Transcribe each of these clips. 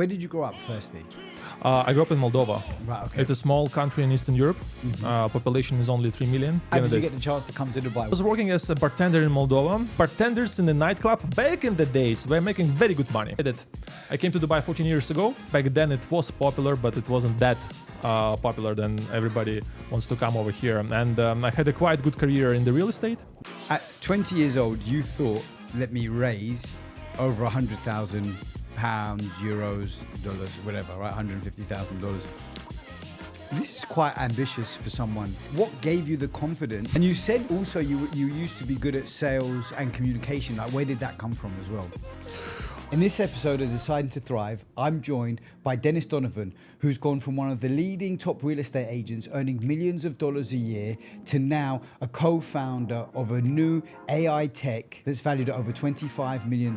Where did you grow up, firstly? I grew up in Moldova. Right, okay. It's a small country in Eastern Europe. Population is only 3 million. How did you get the chance to come to Dubai? I was working as a bartender in Moldova. Bartenders in the nightclub back in the days were making very good money. I came to Dubai 14 years ago. Back then it was popular, but it wasn't that popular. Then everybody wants to come over here. And I had a quite good career in the real estate. At 20 years old, you thought, let me raise over 100,000 pounds, euros, dollars, whatever, right? $150,000. This is quite ambitious for someone. What gave you the confidence? And you said also you used to be good at sales and communication. Like, where did that come from as well? In this episode of Deciding to Thrive, I'm joined by Dennis Donovan, who's gone from one of the leading top real estate agents earning millions of dollars a year to now a co-founder of a new AI tech that's valued at over $25 million.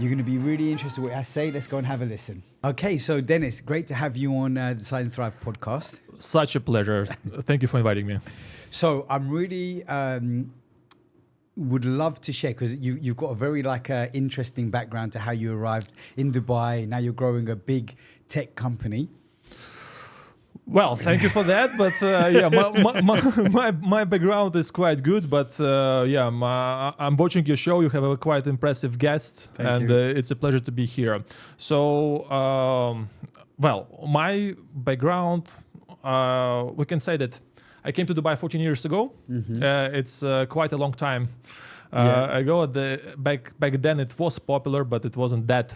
You're going to be really interested in what I say. Let's go and have a listen. Okay, so Dennis, great to have you on Deciding to Thrive podcast. Such a pleasure. Thank you for inviting me. So I'm really... would love to share, because you've got a very interesting background to how you arrived in Dubai. Now you're growing a big tech company. Well, thank you for that. But my background is quite good. But I'm watching your show. You have a quite impressive guest, and it's a pleasure to be here. So, my background, we can say that I came to Dubai 14 years ago. It's quite a long time ago. Back then it was popular, but it wasn't that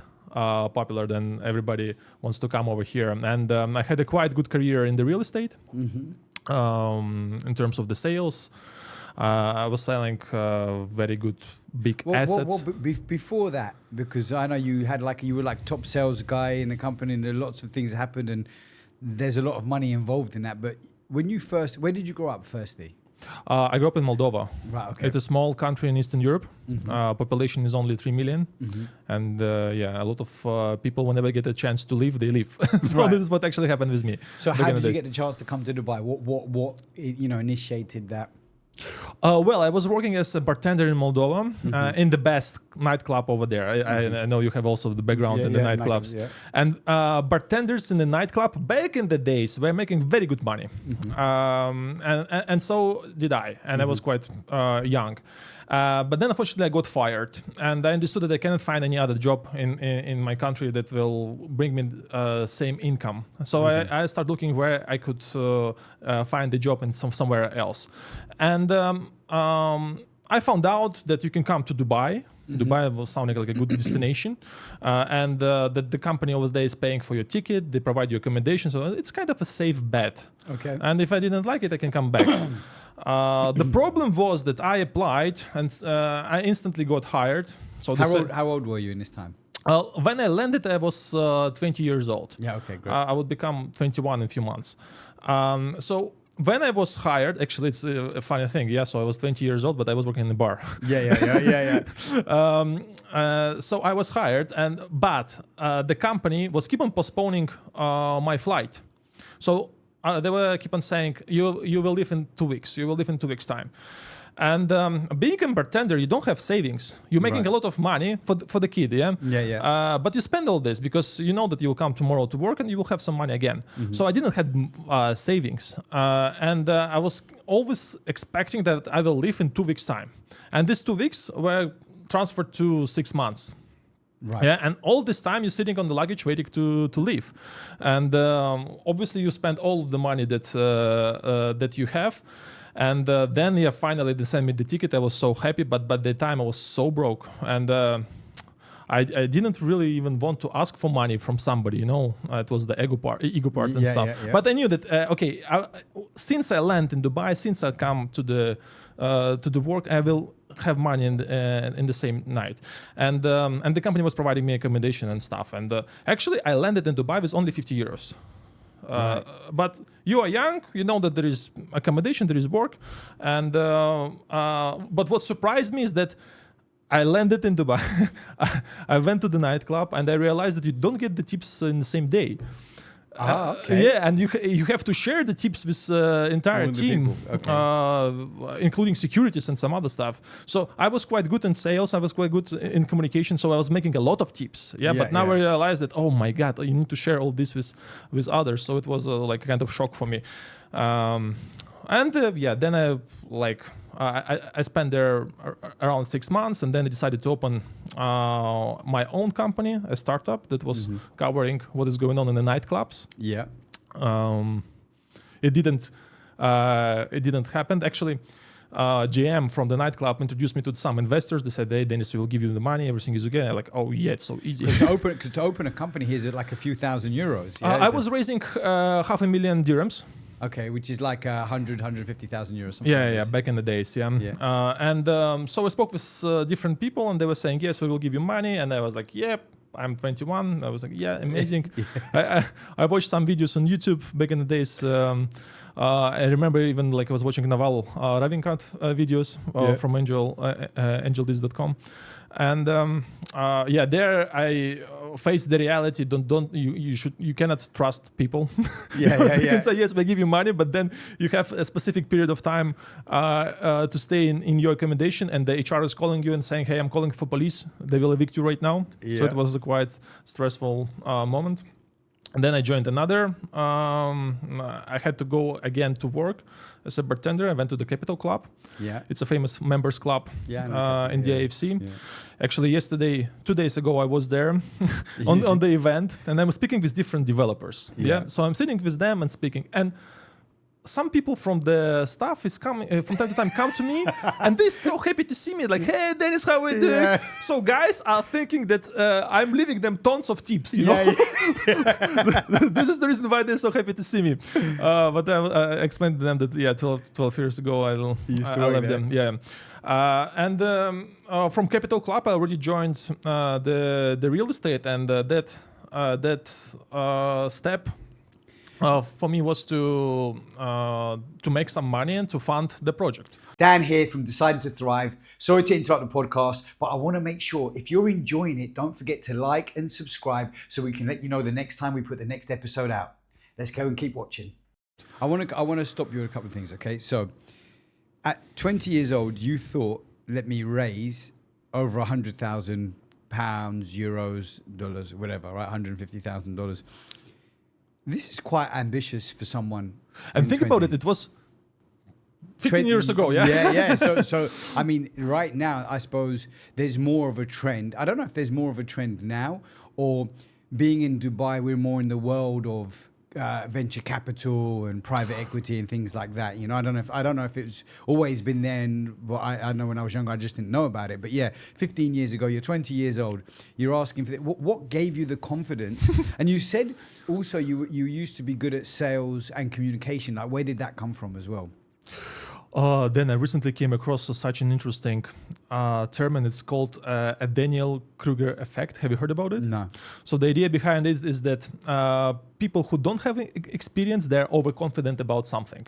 popular. Then everybody wants to come over here. And I had a quite good career in the real estate. In terms of the sales, I was selling very good big assets. Before that, because I know you had you were top sales guy in the company, and lots of things happened, and there's a lot of money involved in that. But where did you grow up firstly? I grew up in Moldova. Right, okay. It's a small country in Eastern Europe. Population is only 3 million. And a lot of people, whenever they get a chance to leave, they leave. So This is what actually happened with me. So how did you get the chance to come to Dubai? What initiated that? I was working as a bartender in Moldova in the best nightclub over there. I know you have also the background in the nightclubs. And bartenders in the nightclub back in the days were making very good money. And so did I. And I was quite young. But then unfortunately I got fired, and I understood that I cannot find any other job in my country that will bring me same income. So I started looking where I could find a job in somewhere else. And I found out that you can come to Dubai. Dubai was sounding like a good destination, and that the company over there is paying for your ticket. They provide you accommodation, so it's kind of a safe bet. Okay. And if I didn't like it, I can come back. The problem was that I applied and I instantly got hired. So how old were you in this time? When I landed, I was 20 years old. Yeah, okay, great. I would become 21 in a few months. So when I was hired, actually, it's a funny thing. Yeah, so I was 20 years old, but I was working in a bar. Yeah. So I was hired, but the company was keep on postponing my flight. So they were keep on saying, you will leave in 2 weeks. You will leave in 2 weeks' time. And being a bartender, you don't have savings. You're making a lot of money for the kid, but you spend all this because you know that you will come tomorrow to work and you will have some money again. So I didn't have savings. And I was always expecting that I will leave in 2 weeks' time. And these 2 weeks were transferred to 6 months. Right. Yeah, and all this time you're sitting on the luggage waiting to leave, and obviously you spend all of the money that you have, and then finally they sent me the ticket. I was so happy, but by the time I was so broke, and I didn't really even want to ask for money from somebody. It was the ego part and stuff. Yeah. But I knew that since I land in Dubai, since I come to the work, I will have money in the same night, and the company was providing me accommodation and stuff. And actually, I landed in Dubai with only 50 euros. But you are young, you know that there is accommodation, there is work, and but what surprised me is that I landed in Dubai. I went to the nightclub and I realized that you don't get the tips in the same day. Okay. Yeah, and you have to share the tips with entire All the team, people. Okay. including securities and some other stuff. So I was quite good in sales. I was quite good in communication. So I was making a lot of tips. Yeah, but now I realized that, oh my God, you need to share all this with others. So it was like a kind of shock for me. Then I spent there around 6 months, and then I decided to open my own company, a startup that was covering what is going on in the nightclubs. Yeah. It didn't happen. Actually, GM from the nightclub introduced me to some investors. They said, "Hey, Dennis, we will give you the money. Everything is okay." I'm like, "Oh yeah, it's so easy." To open a company here is like a few thousand euros. Yeah? I was raising $500,000 dirhams. Okay, which is like 150,000 euros. Yeah, back in the days, so I spoke with different people, and they were saying, yes, we will give you money, and I was like, yep, I'm 21. I was like, yeah, amazing. I watched some videos on YouTube back in the days. I remember even like I was watching Naval Ravikant videos from angeldiz.com. And there I faced the reality. You cannot trust people. They can say yes, we give you money, but then you have a specific period of time to stay in your accommodation, and the HR is calling you and saying, "Hey, I'm calling for police. They will evict you right now." Yeah. So it was a quite stressful moment. And then I joined another. I had to go again to work as a bartender. I went to the Capital Club. Yeah, it's a famous members club in the AFC. Yeah. Actually, 2 days ago, I was there on the event, and I was speaking with different developers. Yeah, so I'm sitting with them and speaking, and some people from the staff is coming from time to time come to me, and they're so happy to see me. Like, hey, Dennis, how are you doing? Yeah. So guys are thinking that I'm leaving them tons of tips. You know, this is the reason why they're so happy to see me. But I explained to them that 12 years ago I left them. Yeah. From Capital Club, I already joined the real estate, and that step. For me was to make some money and to fund the project. Dan here from Deciding to Thrive. Sorry to interrupt the podcast, but I want to make sure if you're enjoying it, don't forget to like and subscribe so we can let you know the next time we put the next episode out. Let's go and keep watching. I want to stop you at a couple of things, okay? So at 20 years old, you thought, let me raise over 100,000 pounds, euros, dollars, whatever, right? $150,000. This is quite ambitious for someone. And think about it, it was 15 years ago, yeah? Yeah. So, I mean, right now, I suppose there's more of a trend. I don't know if there's more of a trend now, or being in Dubai, we're more in the world of venture capital and private equity and things like that. You know, I don't know if it's always been there. But I know when I was younger, I just didn't know about it. But yeah, 15 years ago, you're 20 years old. You're asking for what gave you the confidence? And you said also you used to be good at sales and communication. Like, where did that come from as well? Then I recently came across such an interesting term, and it's called a Daniel Kruger effect. Have you heard about it? No. So the idea behind it is that people who don't have experience, they're overconfident about something.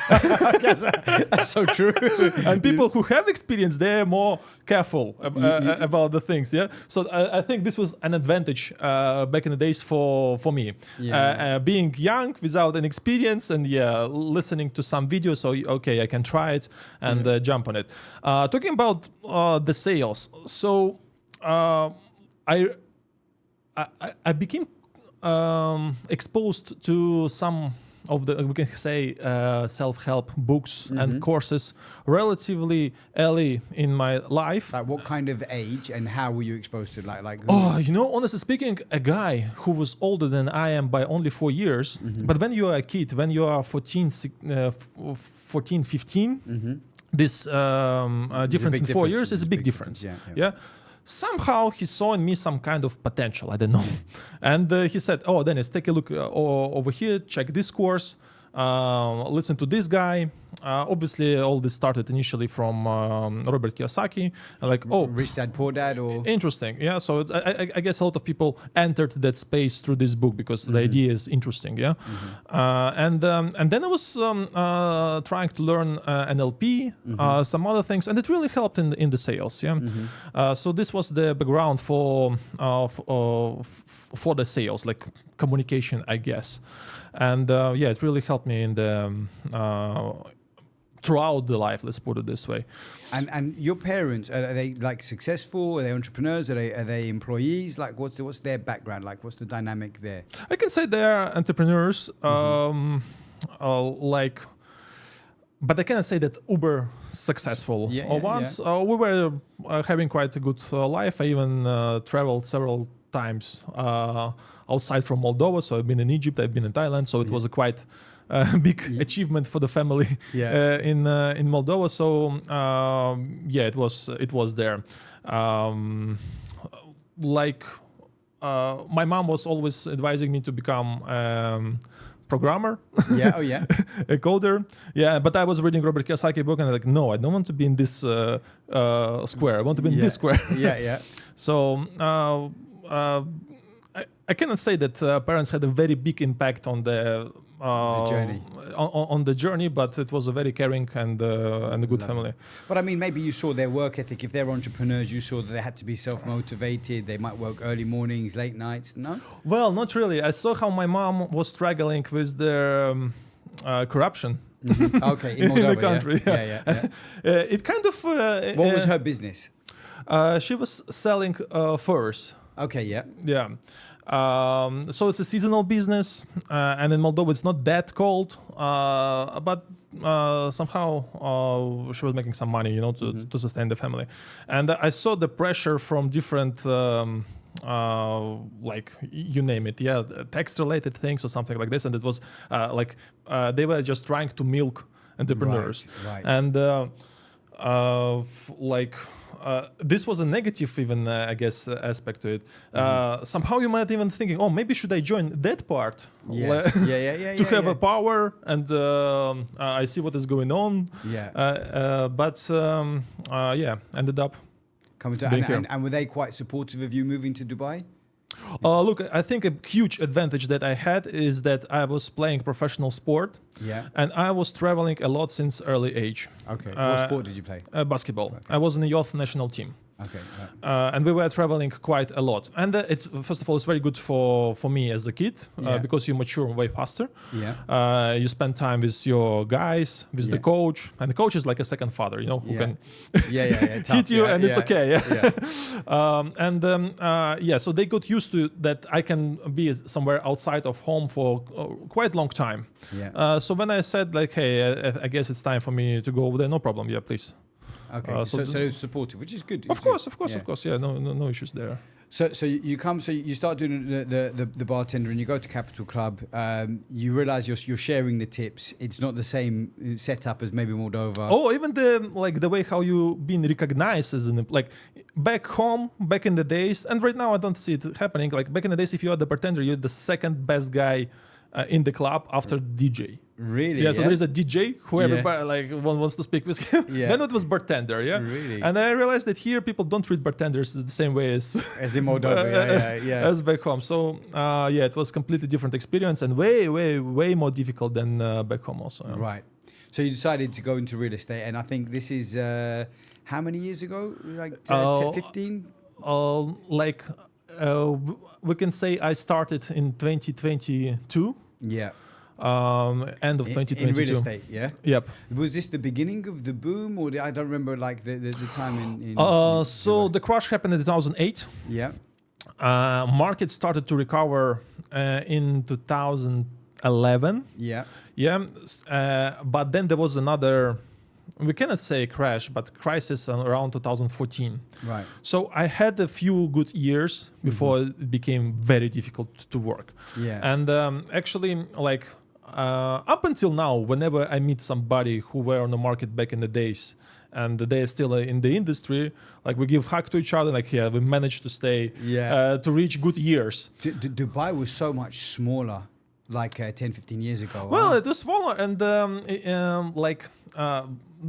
That's so true. And people who have experience, they're more careful about the things. Yeah. So I think this was an advantage back in the days for me. Being young without an experience and listening to some videos. So okay, I can try it and jump on it. Talking about the sales. So I became exposed to some of the, we can say, self-help books and courses relatively early in my life. Like what kind of age and how were you exposed to it? Like honestly speaking, a guy who was older than I am by only 4 years. But when you are a kid, when you are 14, 15, this difference in 4 years is a big difference. Yeah. Somehow he saw in me some kind of potential, I don't know. And he said, oh, Dennis, take a look over here, check this course, listen to this guy. obviously all this started initially from Robert Kiyosaki, like, oh, Rich Dad Poor Dad, or interesting, yeah. So I guess a lot of people entered that space through this book because the idea is interesting, yeah. And then I was trying to learn NLP, some other things, and it really helped in the sales, yeah. So this was the background for the sales, like communication, I guess. And yeah, it really helped me in the throughout the life. Let's put it this way. and your parents, are they like successful? Are they entrepreneurs? Are they employees? Like, what's their background? Like, what's the dynamic there? I can say they are entrepreneurs. Like, but I cannot say that uber successful. Once we were having quite a good life. I even traveled several times outside from Moldova. So I've been in Egypt, I've been in Thailand. So it was a quite big achievement for the family in Moldova. So yeah, it was there. Like my mom was always advising me to become programmer, a coder, but I was reading Robert Kiyosaki book and I'm like, no, I don't want to be in this square. I want to be in this square. So I cannot say that parents had a very big impact on the journey. On the journey, but it was a very caring and a good family. But I mean, maybe you saw their work ethic. If they're entrepreneurs, you saw that they had to be self-motivated. They might work early mornings, late nights. No? Well, not really. I saw how my mom was struggling with the corruption. Okay, in Moldova, in the country. It kind of. What was her business? She was selling furs. Okay, Yeah. So it's a seasonal business, and in Moldova it's not that cold, but somehow she was making some money, to sustain the family. And I saw the pressure from different, like you name it, tax-related things or something like this. And it was like they were just trying to milk entrepreneurs, right. And like. This was a negative, even I guess, aspect to it. Somehow you might even thinking, oh, maybe should I join that part? Yes. To have a power and I see what is going on. But ended up coming to and were they quite supportive of you moving to Dubai? Look, I think a huge advantage that I had is that I was playing professional sport, and I was traveling a lot since early age. Okay, what sport did you play? Basketball. Okay. I was in the youth national team. Okay, and we were traveling quite a lot. And it's first of all, it's very good for me as a kid because you mature way faster. You spend time with your guys, with the coach, and the coach is like a second father, who can hit you, and it's okay. So they got used to that I can be somewhere outside of home for quite long time. So when I said like, hey, I guess it's time for me to go over there, no problem. Yeah, please. Okay, so it was supportive, which is good. Of course. Yeah, no issues there. So you start doing the bartender, and you go to Capital Club. You realize you're sharing the tips. It's not the same setup as maybe Moldova. Oh, even the way how you been recognized as back home, back in the days, and right now I don't see it happening. Like back in the days, if you are the bartender, you're the second best guy in the club after DJ. Really? Yeah, so there is a DJ who everybody wants to speak with him. Then it was bartender, Really? And I realized that here people don't treat bartenders the same way as in Moldova, as back home. So it was completely different experience and way more difficult than back home also. Right. So you decided to go into real estate, and I think this is how many years ago? Like 15? We can say I started in 2022. Yeah. End of 2022. In real estate, yeah? Yep. Was this the beginning of the boom, or I don't remember like the time in so the crash happened in 2008. Yeah. Market started to recover in 2011. Yeah. Yeah. But then there was another, we cannot say crash, but crisis around 2014. Right. So I had a few good years before it became very difficult to work. Yeah. And actually, like up until now, whenever I meet somebody who were on the market back in the days and they are still in the industry, like we give hug to each other, like we managed to stay, to reach good years. Dubai was so much smaller like 10, 15 years ago? Well, it was smaller, and the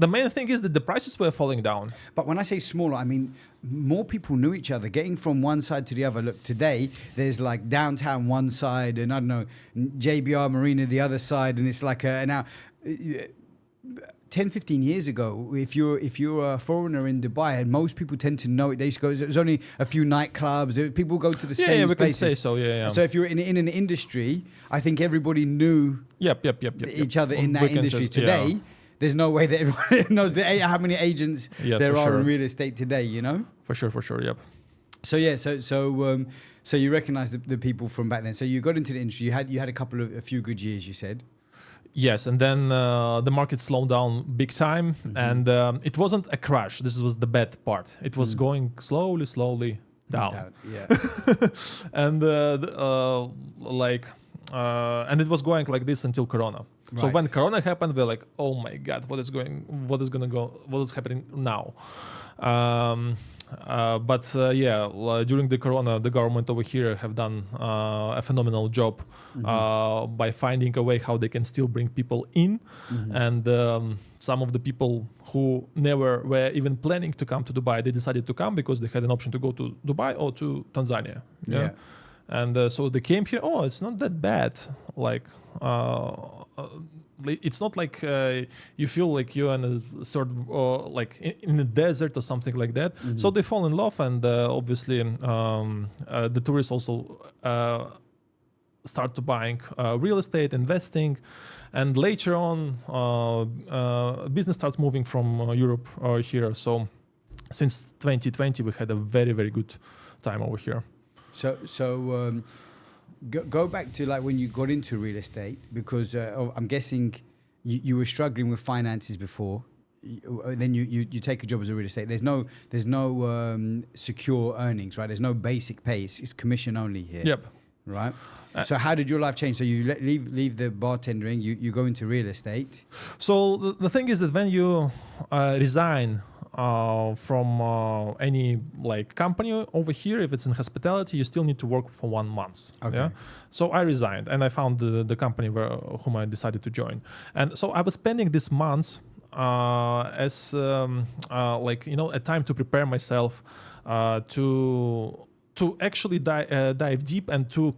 main thing is that the prices were falling down. But when I say smaller, I mean more people knew each other. Getting from one side to the other. Look, today there's like downtown one side, and I don't know, JBR Marina the other side, and it's like now. 10, 15 years ago, if you're a foreigner in Dubai, and most people tend to know it, they used to go, there's only a few nightclubs. People go to the same Yeah, we places. can say so. Yeah. So if you're in an industry, I think everybody knew Yep. each other in that We can industry. say- Today, yeah. there's no way that everyone knows how many agents there for are sure. in real estate today. You know. For sure. Yep. So yeah, so you recognize the people from back then. So you got into the industry. You had a few good years. You said. Yes, and then the market slowed down big time, and it wasn't a crash. This was the bad part. It was going slowly down. Yeah. And and it was going like this until Corona. So Right. when Corona happened, we're like, oh my God, what is happening now? During the Corona, the government over here have done a phenomenal job by finding a way how they can still bring people in, and some of the people who never were even planning to come to Dubai, they decided to come because they had an option to go to Dubai or to Tanzania. Yeah. And so they came here. Oh, it's not that bad. Like. It's not like you feel like you're in a sort of like in a desert or something like that. So they fall in love, and obviously the tourists also start to buying real estate, investing, and later on business starts moving from Europe here. So since 2020, we had a very, very good time over here. So go back to like when you got into real estate, because I'm guessing you were struggling with finances before. Then you take a job as a real estate. There's no secure earnings, right? There's no basic pay. It's commission only here. Yep. Right. So how did your life change? So you leave the bartending. You go into real estate. So the thing is that when you resign from any like company over here, if it's in hospitality, you still need to work for 1 month. Okay. Yeah? So I resigned, and I found the company whom I decided to join. And so I was spending this month as a time to prepare myself to actually dive deep and to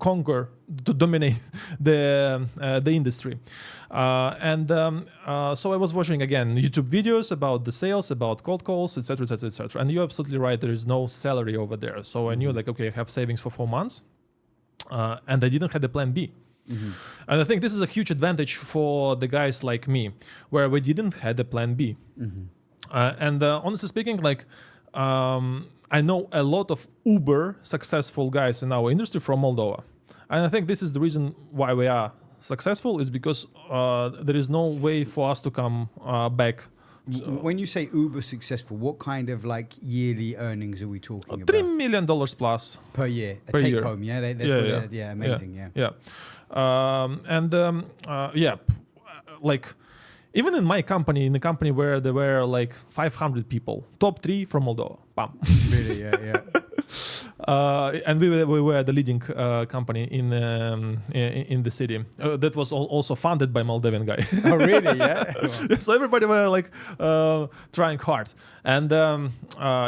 dominate the industry. So I was watching again YouTube videos about the sales, about cold calls, etc. And you're absolutely right. There is no salary over there. So I knew like, okay, I have savings for 4 months, and I didn't have the plan B. And I think this is a huge advantage for the guys like me, where we didn't have the plan B. Honestly speaking, like. I know a lot of uber successful guys in our industry from Moldova. And I think this is the reason why we are successful, is because there is no way for us to come back. When you say uber successful, what kind of like yearly earnings are we talking about? $3 million plus Per year. A Per take year. home, yeah? Amazing, yeah. Like even in my company, in a company where there were like 500 people, top 3 from Moldova. Bam. Really, yeah. And we were the leading company in the city. That was also funded by Moldovan guy. Oh, really? Yeah. So everybody were like trying hard, and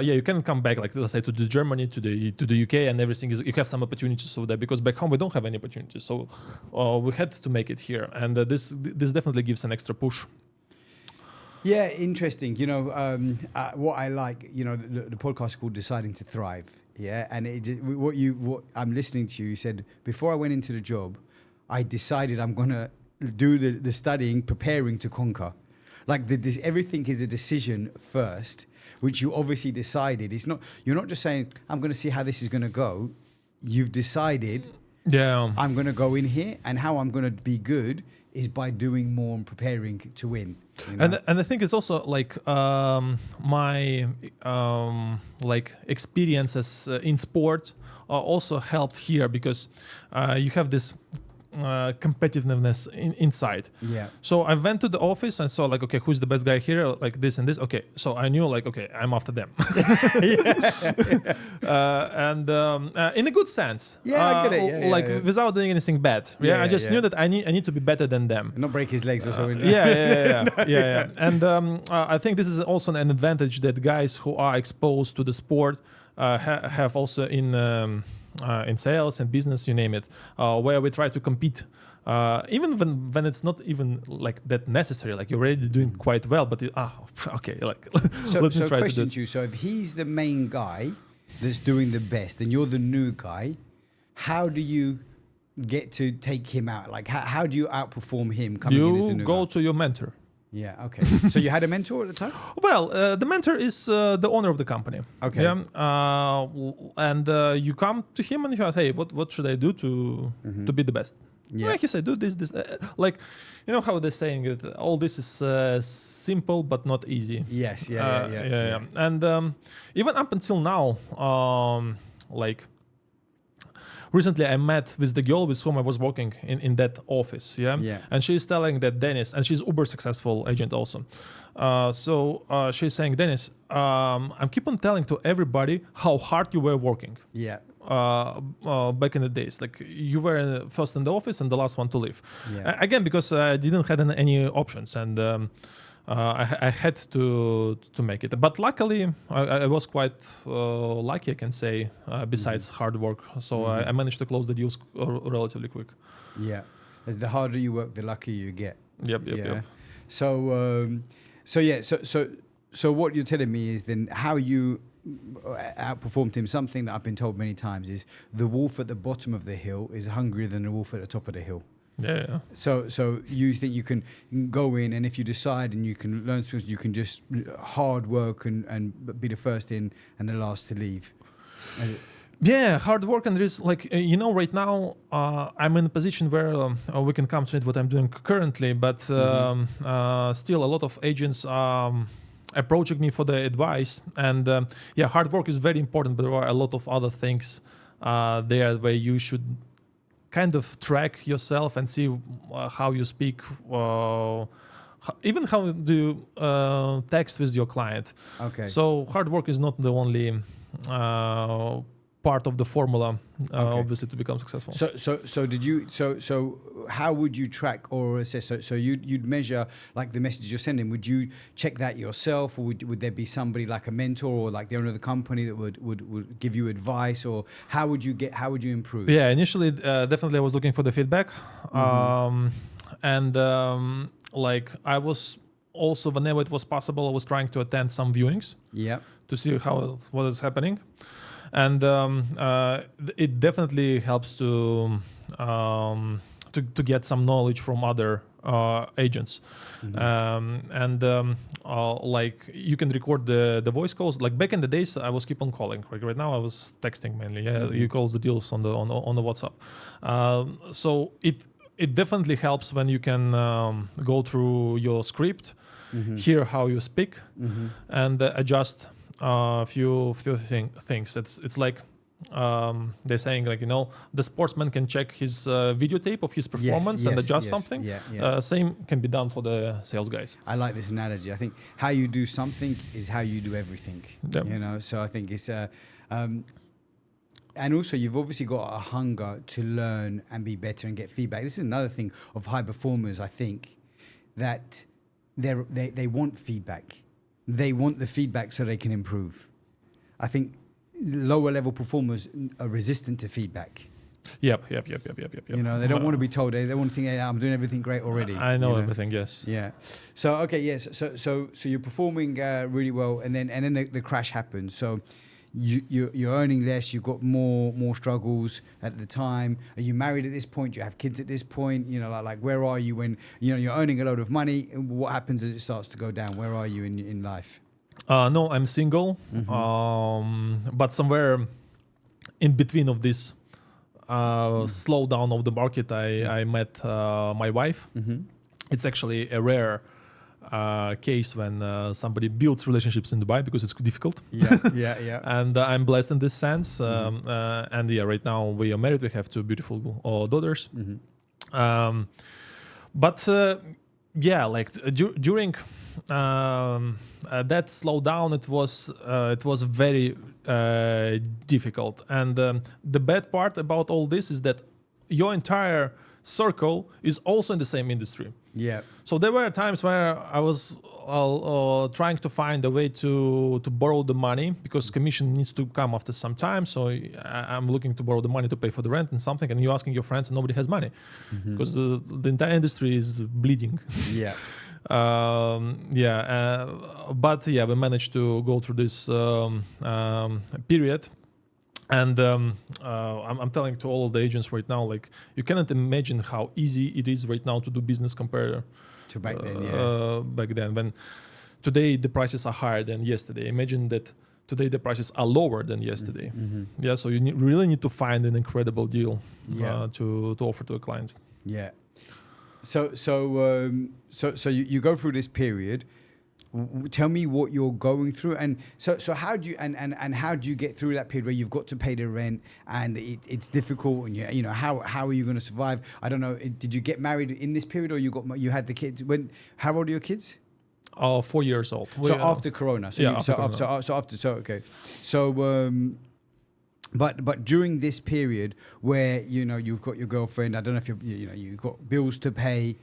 you can come back, like let's say, to the Germany, to the UK, and everything is, you have some opportunities over there, because back home we don't have any opportunities. So we had to make it here, and this definitely gives an extra push. Yeah, interesting. You know, what I like, you know, the podcast is called Deciding to Thrive. Yeah, and what I'm listening to you said, before I went into the job, I decided I'm gonna do the studying, preparing to conquer. Like everything is a decision first, which you obviously decided. You're not just saying I'm gonna see how this is gonna go. You've decided. Yeah, I'm gonna go in here, and how I'm gonna be good is by doing more and preparing to win. You know? And I think it's also like my like experiences in sport also helped here, because you have this competitiveness inside. Yeah. So I went to the office and saw like, okay, who's the best guy here? Like this and this. Okay, so I knew like, okay, I'm after them. And in a good sense. Yeah, I get it. Yeah, like yeah. without doing anything bad. Yeah, I just yeah. knew that I need to be better than them. Not break his legs or something. Yeah. And I think this is also an advantage that guys who are exposed to the sport have also in sales and business, you name it, where we try to compete. Even when it's not even like that necessary, like you're already doing quite well, but okay, like So, let me so try to do question it. to you. So if he's the main guy that's doing the best and you're the new guy, how do you get to take him out? Like how do you outperform him coming in as the You new go guy? to your mentor. Yeah, okay. So you had a mentor at the time? Well, the mentor is the owner of the company. Okay. Yeah. And you come to him and you ask, hey, what should I do to be the best? Yeah. Like he said, do this. Like, you know how they're saying that all this is simple but not easy. Yes, Yeah. And even up until now, like recently I met with the girl with whom I was working in that office. Yeah. And she's telling that Dennis, and she's uber successful agent also. So she's saying, Dennis, I'm keep on telling to everybody how hard you were working. Yeah. Back in the days, like you were first in the office and the last one to leave. Yeah. Again, because I didn't have any options, and I had to make it. But luckily, I was quite lucky, I can say, besides hard work. So I managed to close the deals relatively quick. Yeah. As the harder you work, the luckier you get. Yep. So what you're telling me is then how you outperformed him. Something that I've been told many times is the wolf at the bottom of the hill is hungrier than the wolf at the top of the hill. Yeah. So you think you can go in, and if you decide and you can learn skills, you can just hard work and be the first in and the last to leave. Yeah, hard work, and there's like right now I'm in a position where we can come to it what I'm doing currently, but still a lot of agents approaching me for the advice, and hard work is very important, but there are a lot of other things there where you should kind of track yourself and see how you speak, even how do you text with your client. Okay. So hard work is not the only part of the formula, obviously, to become successful. So how would you track or assess? So you'd measure like the messages you're sending. Would you check that yourself, or would there be somebody like a mentor or like the owner of the company that would give you advice, or how would you improve? Yeah, initially, definitely I was looking for the feedback, and like I was also, whenever it was possible, I was trying to attend some viewings. Yeah. To see what is happening. And it definitely helps to get some knowledge from other agents. Like you can record the voice calls. Like back in the days, I was keep on calling. Like right now, I was texting mainly. Yeah, you close the deals on the WhatsApp. So it definitely helps when you can go through your script, hear how you speak, and adjust few things. It's like they're saying, like, the sportsman can check his videotape of his performance and adjust something. Same can be done for the sales guys. I like this analogy. I think how you do something is how you do everything. Yep. So I think it's and also you've obviously got a hunger to learn and be better and get feedback. This is another thing of high performers, I think, that they want feedback. They want the feedback so they can improve. I think lower level performers are resistant to feedback. Yep. They don't want to be told. They want to think, hey, I'm doing everything great already. I know everything. Yes. Yeah. So okay. Yes. So you're performing really well, and then the crash happens. So you're earning less. You've got more struggles at the time. Are you married at this point? Do you have kids at this point? Like where are you when you're earning a load of money? What happens as it starts to go down? Where are you in life? No, I'm single. But somewhere in between of this slowdown of the market, I met my wife. It's actually a rare case when somebody builds relationships in Dubai, because it's difficult. Yeah. And I'm blessed in this sense. And right now we are married. We have two beautiful daughters. But yeah, like during that slowdown, it was very difficult. And the bad part about all this is that your entire circle is also in the same industry. Yeah. So there were times where I was trying to find a way to borrow the money, because commission needs to come after some time. So I'm looking to borrow the money to pay for the rent and something, and you're asking your friends and nobody has money, because the entire industry is bleeding. Yeah. But yeah, we managed to go through this period. And I'm telling to all of the agents right now, like, you cannot imagine how easy it is right now to do business compared To back then, back then. When today the prices are higher than yesterday. Imagine that today the prices are lower than yesterday. Yeah, so you really need to find an incredible deal to offer to a client. Yeah. So you go through this period. Tell me what you're going through, and so how do you and how do you get through that period where you've got to pay the rent and it's difficult, and you know how are you going to survive? I don't know. Did you get married in this period, or you had the kids when? How old are your kids? 4 years old. So after Corona. So yeah, okay. So but during this period where you've got your girlfriend, I don't know if you've got bills to pay.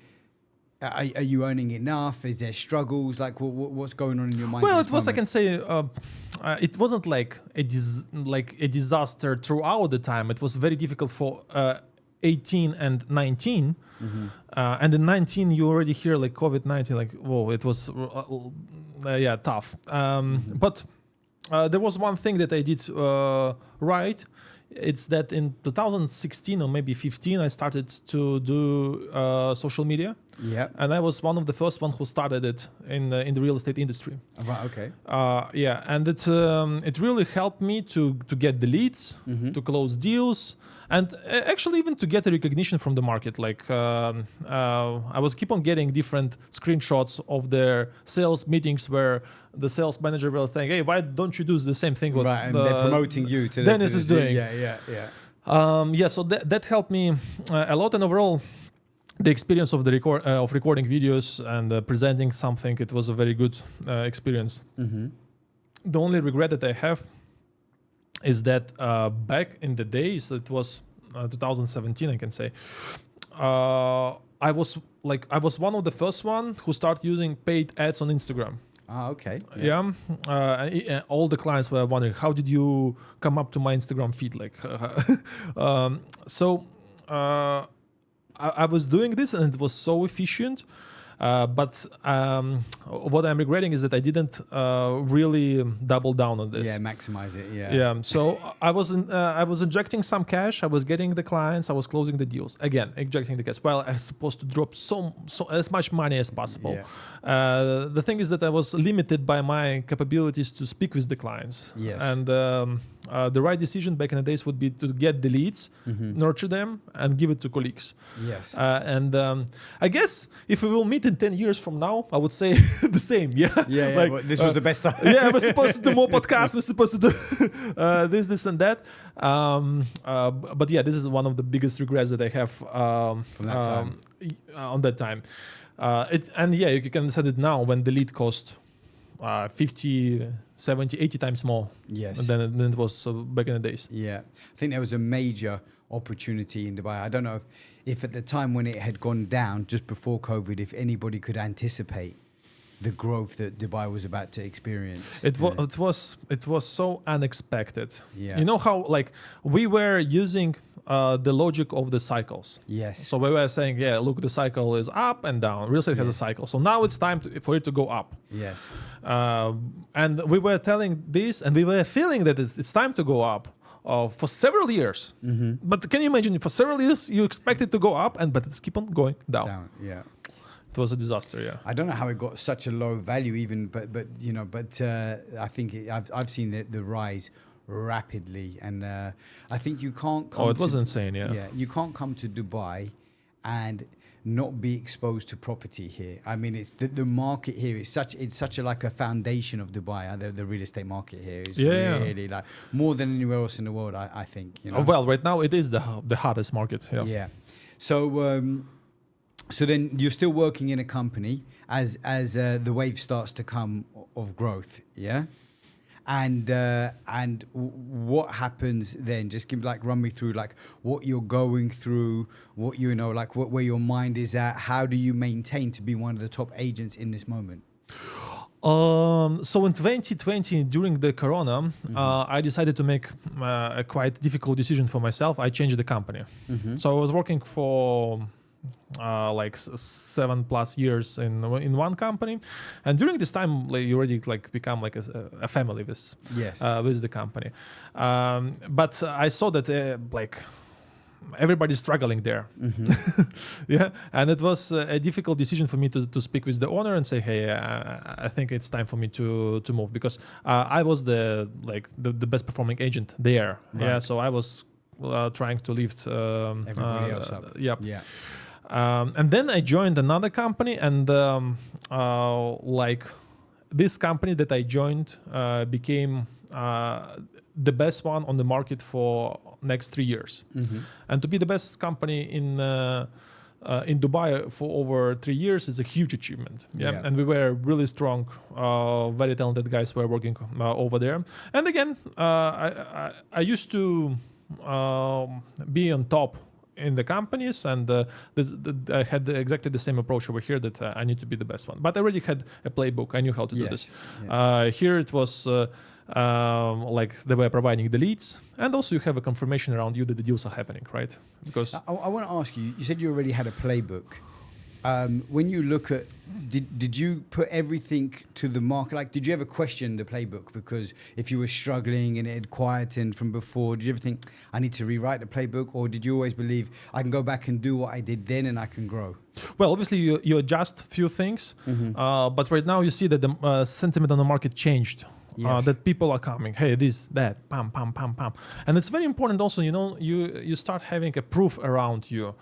Are you earning enough? Is there struggles? Like, what's going on in your mind? Well, it was, I can say, it wasn't like a disaster throughout the time. It was very difficult for 18 and 19. And in 19, you already hear like COVID-19, like, whoa, it was, tough. But there was one thing that I did right. It's that in 2016 or maybe 15, I started to do social media. Yeah. And I was one of the first one who started it in the real estate industry. Right. Okay. And it really helped me to get the leads, to close deals, and actually even to get a recognition from the market. Like I was keep on getting different screenshots of their sales meetings where the sales manager will think, "Hey, why don't you do the same thing?" What and they're promoting you to Dennis is doing. Yeah. So that helped me a lot, and overall, the experience of the recording videos and presenting something, it was a very good experience. The only regret that I have is that back in the days, it was 2017, I can say, I was one of the first one who started using paid ads on Instagram. Ah, okay. All the clients were wondering, how did you come up to my Instagram feed? Like, I was doing this and it was so efficient. But what I'm regretting is that I didn't really double down on this. Yeah, maximize it. Yeah. So I was injecting some cash. I was getting the clients. I was closing the deals. Again, injecting the cash. Well, I was supposed to drop so as much money as possible. Yeah. The thing is that I was limited by my capabilities to speak with the clients. Yes. And the right decision back in the days would be to get the leads, nurture them, and give it to colleagues. Yes. I guess if we will meet in 10 years from now, I would say the same. Yeah. Like, well, this was the best time. Yeah, we're supposed to do more podcasts. We're supposed to do this, and that. But yeah, this is one of the biggest regrets that I have From that time. On that time. You can set it now when the lead cost 50, 70, 80 times more than it was back in the days. Yeah. I think there was a major opportunity in Dubai. I don't know if at the time when it had gone down just before COVID, if anybody could anticipate the growth that Dubai was about to experience. It was so unexpected. Yeah. You know how like we were using the logic of the cycles. Yes. So we were saying, yeah, look, the cycle is up and down. Real estate has a cycle. So now it's time for it to go up. Yes. And we were telling this, and we were feeling that it's time to go up for several years. But can you imagine, for several years you expect it to go up, but it's keep on going down. Yeah. It was a disaster. Yeah. I don't know how it got such a low value, even, but I think I've seen the rise rapidly, and I think you can't come it was insane. Yeah, you can't come to Dubai and not be exposed to property here. I mean, it's the market here is such a foundation of Dubai. The real estate market here is really like more than anywhere else in the world. I think. Well, right now it is the hottest market. Yeah. Yeah. So then you're still working in a company as the wave starts to come of growth, yeah. And what happens then? Just run me through like what you're going through, what where your mind is at. How do you maintain to be one of the top agents in this moment? So in 2020, during the Corona, I decided to make a quite difficult decision for myself. I changed the company. So I was working for 7+ years in one company, and during this time, you already become like a family with with the company. But I saw that everybody's struggling there. Yeah, and it was a difficult decision for me to speak with the owner and say, hey, I think it's time for me to move, because I was the best performing agent there. Right. Yeah, so I was trying to lift everybody else up. Yep. Yeah. And then I joined another company, and this company that I joined became the best one on the market for next 3 years. And to be the best company in Dubai for over 3 years is a huge achievement. Yeah. And we were really strong, very talented guys were working over there. And again, I used to be on top in the companies, and I had exactly the same approach over here, that I need to be the best one. But I already had a playbook. I knew how to do this. Yeah. Here it was they were providing the leads, and also you have a confirmation around you that the deals are happening, right? Because I want to ask you, you said you already had a playbook. When you look at, did you put everything to the market? Did you ever question the playbook? Because if you were struggling and it had quietened from before, did you ever think, I need to rewrite the playbook? Or did you always believe, I can go back and do what I did then and I can grow? Well, obviously you adjust a few things, but right now you see that the sentiment on the market changed. Yes. That people are coming, hey, this, that, pam, pam, pam, pam. And it's very important also, you start having a proof around you.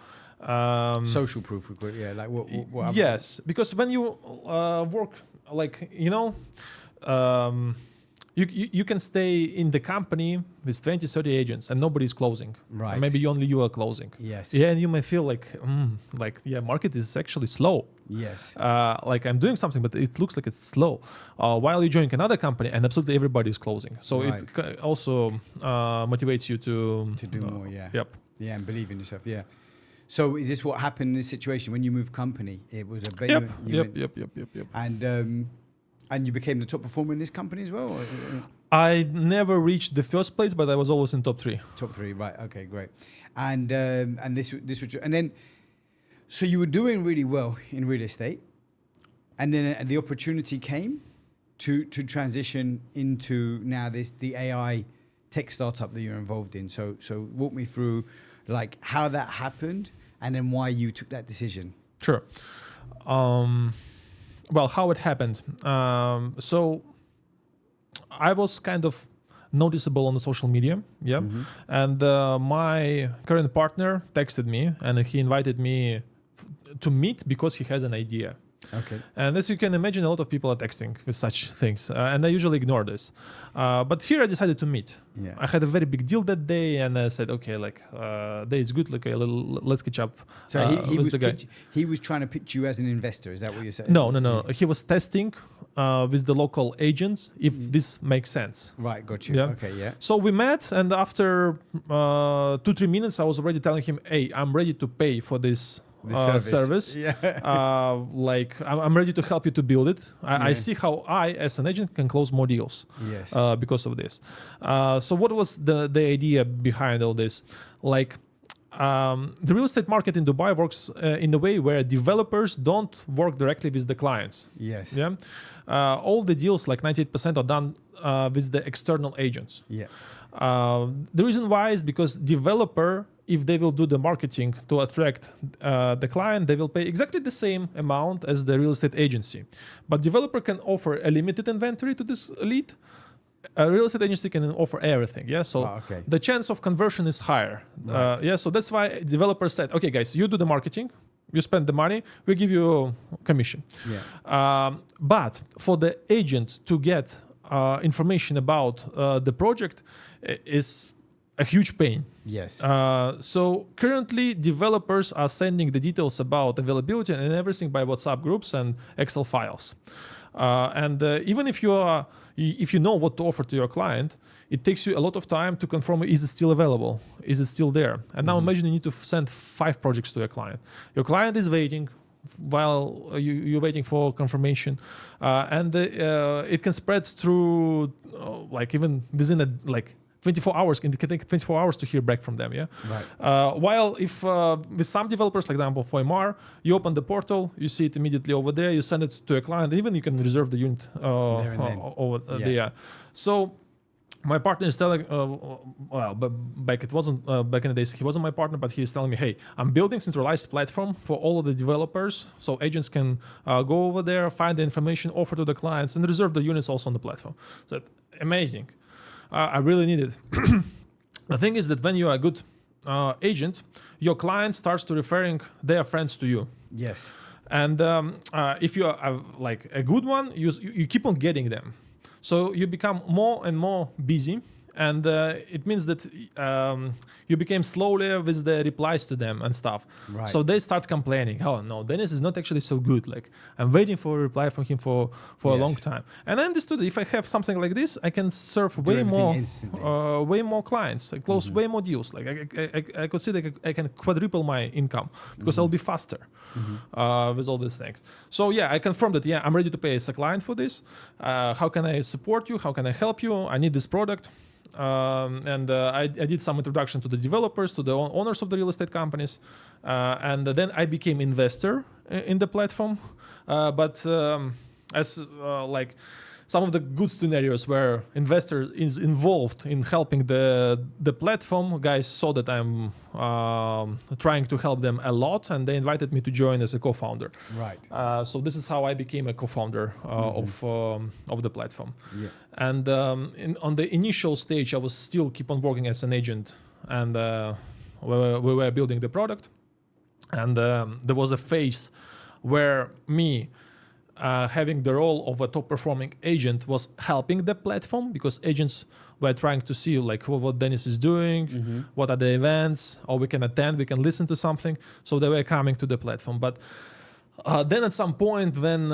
Social proof, yeah. What yes, because when you work, you can stay in the company with 20, 30 agents and nobody's closing. Right. And maybe only you are closing. Yes. Yeah, and you may feel market is actually slow. Yes. I'm doing something, but it looks like it's slow. While you join another company and absolutely everybody is closing. So right. It also motivates you to do more. Yeah. Yep. Yeah, and believe in yourself. Yeah. So is this what happened in this situation when you moved company? It was a Yep. And you became the top performer in this company as well? Or? I never reached the first place, but I was always in top 3. Top 3, right? Okay, great. And this was, and then, so you were doing really well in real estate, and then the opportunity came to transition into now the AI tech startup that you're involved in. So walk me through how that happened, and then why you took that decision. Sure. Well, how it happened. So I was kind of noticeable on the social media. Yeah. And my current partner texted me, and he invited me to meet because he has an idea. Okay. And as you can imagine, a lot of people are texting with such things, and I usually ignore this. But here I decided to meet. Yeah. I had a very big deal that day, and I said, okay, day is good. Let's catch up. So he was trying to pitch you as an investor. Is that what you're saying? No. He was testing with the local agents if this makes sense. Right, got you. Yeah. Okay, yeah. So we met, and after 2-3 minutes, I was already telling him, hey, I'm ready to pay for this service. Yeah. I'm ready to help you to build it. I see how I, as an agent, can close more deals. Yes. Because of this. So what was the idea behind all this? The real estate market in Dubai works in a way where developers don't work directly with the clients. Yes. Yeah. All the deals, 98%, are done with the external agents. Yeah. The reason why is because developer, if they will do the marketing to attract the client, they will pay exactly the same amount as the real estate agency. But developer can offer a limited inventory to this lead. A real estate agency can offer everything. Yeah. So the chance of conversion is higher. Right. So that's why developers said, okay, guys, you do the marketing, you spend the money, we give you commission. Yeah. But for the agent to get information about the project is a huge pain. Yes. So currently, developers are sending the details about availability and everything by WhatsApp groups and Excel files. And even if you know what to offer to your client, it takes you a lot of time to confirm, is it still available? Is it still there? And now imagine you need to send 5 projects to your client. Your client is waiting while you're waiting for confirmation, and it can spread through like even within 24 hours. It can take 24 hours to hear back from them. Yeah. Right. While if with some developers, like example for MR, you open the portal, you see it immediately over there, you send it to a client, even you can reserve the unit There and then. over there. So my partner is telling, but back in the days, he wasn't my partner, but he's telling me, hey, I'm building centralized platform for all of the developers, so agents can go over there, find the information, offer to the clients, and reserve the units also on the platform. So amazing. I really need it. The thing is that when you are a good agent, your client starts to referring their friends to you. Yes. And if you are like a good one, you keep on getting them. So you become more and more busy, and it means that you became slower with the replies to them and stuff. Right. So they start complaining, oh no, Dennis is not actually so good. Like, I'm waiting for a reply from him for a long time. And I understood that if I have something like this, I can serve way more clients, I close way more deals. Like I could see that I can quadruple my income because I'll be faster with all these things. So yeah, I confirmed that, I'm ready to pay as a client for this. How can I support you? How can I help you? I need this product. And I did some introduction to the developers, to the owners of the real estate companies, and then I became investor in the platform. But as like some of the good scenarios where investor is involved in helping the platform, guys saw that I'm trying to help them a lot, and they invited me to join as a co-founder. Right. So this is how I became a co-founder of the platform. Yeah. And on the initial stage, I was still keep on working as an agent, and we were building the product. And there was a phase where me having the role of a top performing agent was helping the platform, because agents were trying to see like what Dennis is doing, what are the events, or we can attend, we can listen to something. So they were coming to the platform. But then at some point when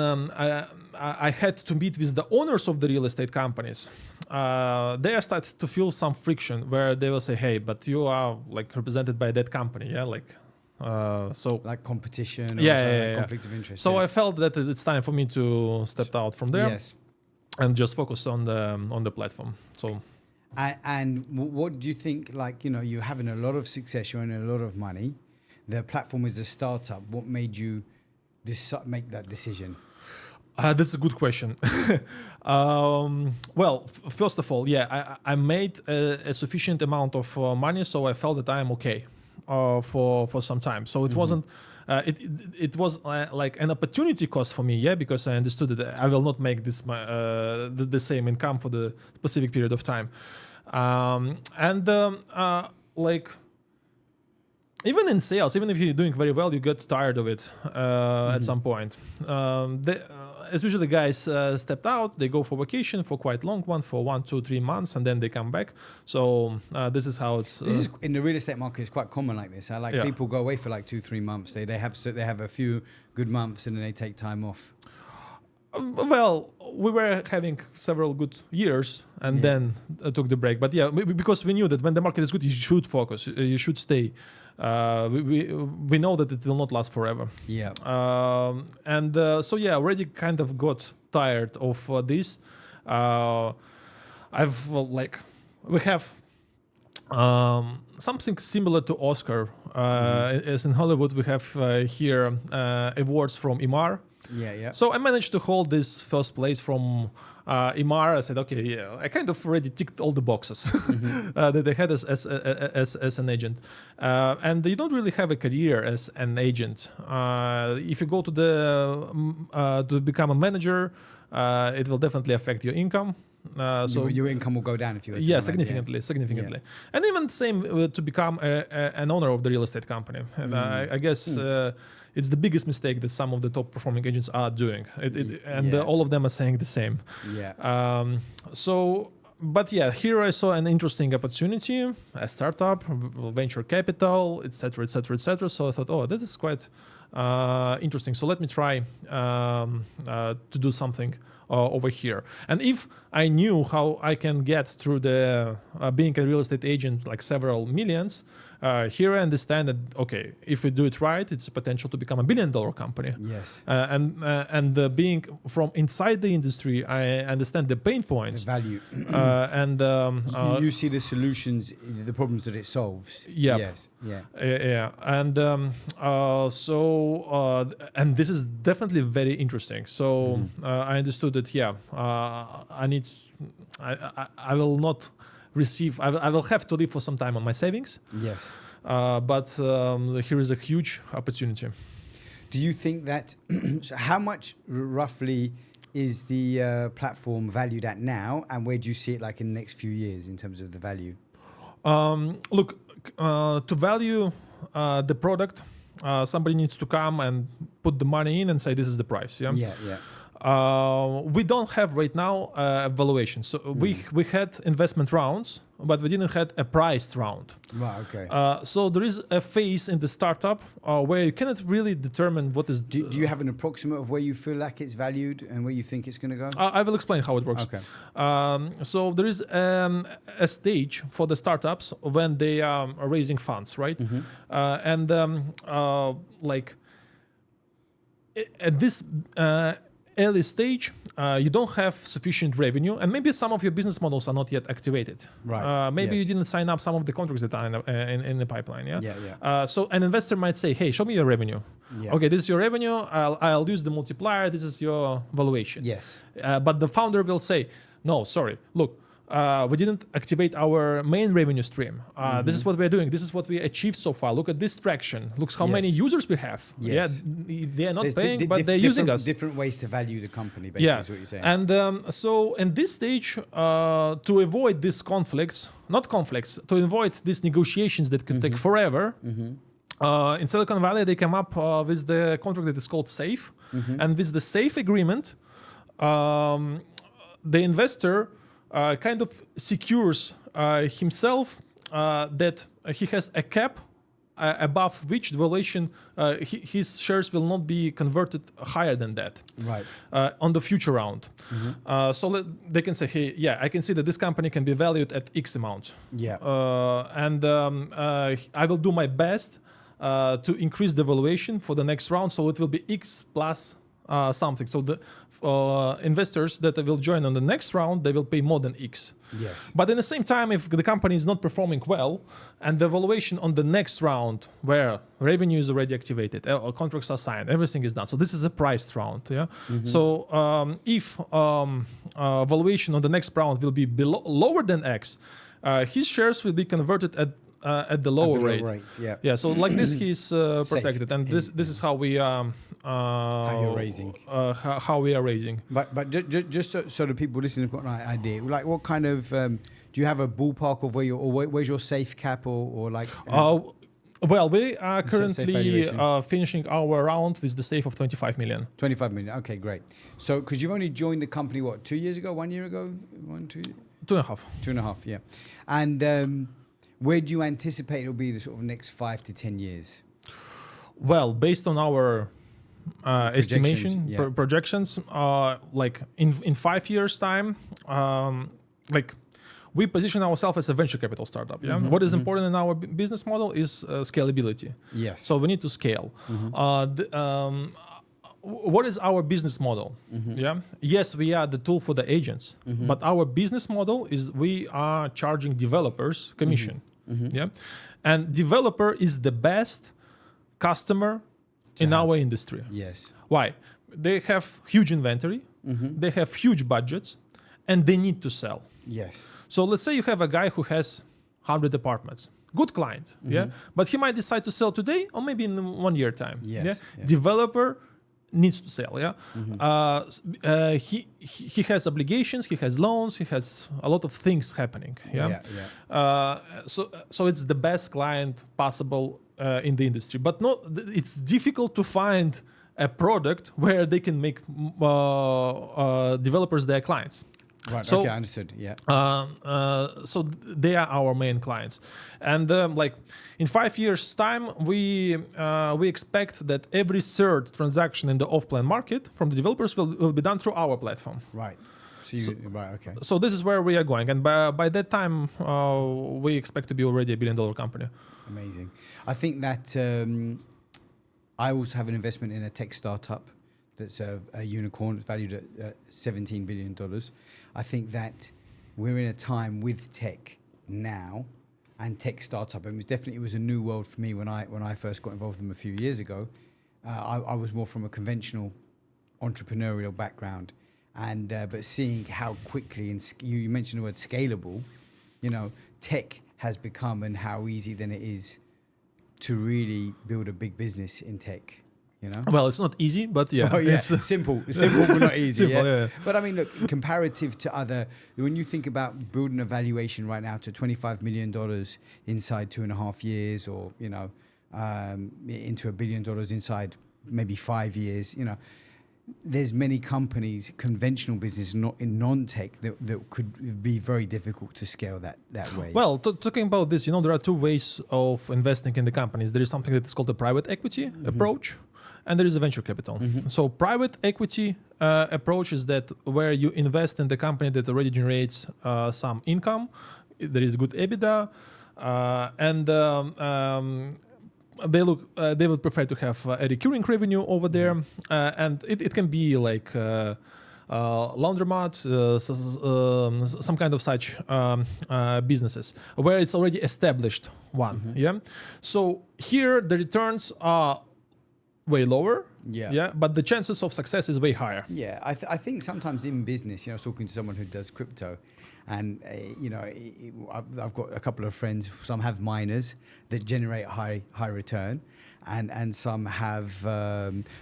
I had to meet with the owners of the real estate companies, they started to feel some friction where they will say, hey, but you are like represented by that company. Yeah. Like, so like competition or like conflict of interest. So I felt that it's time for me to step out from there. Yes. And just focus on the platform. So and what do you think, like, you're having a lot of success, you're earning a lot of money, the platform is a startup, what made you make that decision? That's a good question. Well, first of all, I made a sufficient amount of money, so I felt that I am okay for some time. So it wasn't. It was like an opportunity cost for me, because I understood that I will not make this the same income for the specific period of time, like. Even in sales, even if you're doing very well, you get tired of it at some point. As usually, guys stepped out, they go for vacation for quite long one, for 1, 2, 3 months, and then they come back. So this is how it's. This is in the real estate market. It's quite common like this. People go away for like 2, 3 months. They have a few good months, and then they take time off. Well, we were having several good years, and then took the break. But because we knew that when the market is good, you should focus. You should stay. We know that it will not last forever. Yeah. Already kind of got tired of this. We have something similar to Oscar. As in Hollywood, we have here awards from IMAR. Yeah. So I managed to hold this first place from IMAR. I said, okay, I kind of already ticked all the boxes that I had as an agent. And you don't really have a career as an agent. If you go to become a manager, it will definitely affect your income. So your income will go down if you. Significantly. And even same to become an owner of the real estate company. And I guess. It's the biggest mistake that some of the top performing agents are doing. All of them are saying the same. Yeah. So but yeah, here I saw an interesting opportunity, a startup, venture capital, etc., etc., etc. So I thought, oh, this is quite interesting. So let me try to do something over here. And if I knew how I can get through the being a real estate agent, like several millions, here I understand that, okay, if we do it right, it's a potential to become $1 billion company. Yes. And being from inside the industry, I understand the pain points. The value. And you see the solutions, the problems that it solves. Yeah. Yes. Yeah. Yeah, and and this is definitely very interesting. So I understood that. Yeah, I will not receive. I will have to live for some time on my savings. Yes. But here is a huge opportunity. Do you think that? So how much roughly is the platform valued at now, and where do you see it like in the next few years in terms of the value? Look, to value the product, somebody needs to come and put the money in and say this is the price. Yeah. Yeah. Yeah. We don't have right now valuation. So we had investment rounds, but we didn't have a priced round. Right. Okay. So there is a phase in the startup where you cannot really determine what is. Do you have an approximate of where you feel like it's valued and where you think it's going to go? I will explain how it works. Okay. So there is a stage for the startups when they are raising funds, right? And like at this early stage, you don't have sufficient revenue, and maybe some of your business models are not yet activated. Right. Maybe Yes. you didn't sign up some of the contracts that are in the pipeline. Yeah. Yeah, yeah. So an investor might say, "Hey, show me your revenue. Yeah. Okay, this is your revenue. I'll use the multiplier. This is your valuation." Yes. But the founder will say, "No, sorry. Look, we didn't activate our main revenue stream. This is what we're doing. This is what we achieved so far. Look at this traction. Look how Yes. many users we have. Yes. Yeah, they are not There's paying, but they're using us. Different ways to value the company, basically, Yeah, is what you're saying. and so in this stage, to avoid these conflicts, to avoid these negotiations that could take forever, in Silicon Valley they come up with the contract that is called SAFE, and with the SAFE agreement, the investor kind of secures himself that he has a cap above which the valuation, his shares will not be converted higher than that. Right. On the future round. So they can say, hey, yeah, I can see that this company can be valued at X amount. Yeah. And I will do my best to increase the valuation for the next round, so it will be X plus something. So the investors that will join on the next round, they will pay more than X. Yes. But at the same time, if the company is not performing well, and the valuation on the next round, where revenue is already activated, contracts are signed, everything is done. So this is a priced round. Yeah. So if valuation on the next round will be lower than X, his shares will be converted at the lower rate. Yeah. Yeah. So like this, he's protected, and this is how we How you're raising. how we are raising. But just so the people listening have got an idea, like what kind of do you have a ballpark of where's your safe cap or like? Well, we are currently valuation. finishing our round with the safe of 25 million. 25 million. Okay, great. So because you've only joined the company, what, 2 years ago, 1 year ago, 2.5. 2.5, yeah. And where do you anticipate it'll be the sort of next 5 to 10 years? Well, based on our estimation, yeah. projections, like in 5 years' time, like we position ourselves as a venture capital startup. Yeah. What is important in our business model is scalability. Yes. So we need to scale. What is our business model? Yeah. Yes, we are the tool for the agents, but our business model is we are charging developers commission. Yeah. And developer is the best customer in our industry. Yes. Why? They have huge inventory, they have huge budgets, and they need to sell. Yes. So let's say you have a guy who has 100 apartments. Good client, yeah? But he might decide to sell today or maybe in 1 year time. Yes, Yeah? yeah. Developer needs to sell, yeah? He has obligations, he has loans, he has a lot of things happening, yeah? So it's the best client possible in the industry. But it's difficult to find a product where they can make developers their clients. Right. So, okay, understood. Yeah. so they are our main clients, and like in 5 years' time, we expect that every third transaction in the off-plan market from the developers will be done through our platform. Right. Right. Okay. So this is where we are going, and by that time, we expect to be already $1 billion company. Amazing. I think that I also have an investment in a tech startup that's a unicorn. It's valued at $17 billion. I think that we're in a time with tech now and tech startup. And it was a new world for me when I first got involved in them a few years ago. I was more from a conventional entrepreneurial background, and but seeing how quickly and you mentioned the word scalable, tech has become, and how easy then it is to really build a big business in tech. Well, it's not easy, but yeah, it's simple but not easy. Simple, yeah. But I mean, look, comparative to when you think about building a valuation right now to $25 million inside 2.5 years, or into $1 billion inside maybe 5 years, there's many companies, conventional business, not in non-tech, that could be very difficult to scale that way. Well, talking about this, there are two ways of investing in the companies. There is something that is called the private equity approach, and there is a venture capital. So private equity approach is that where you invest in the company that already generates some income, there is good EBITDA, and they would prefer to have a recurring revenue over there, and it can be like laundromat, some kind of such businesses where it's already established one. Yeah. So here the returns are way lower. Yeah. But the chances of success is way higher. Yeah. I think sometimes in business, I was talking to someone who does crypto. And, I've got a couple of friends, some have miners that generate high return, and some have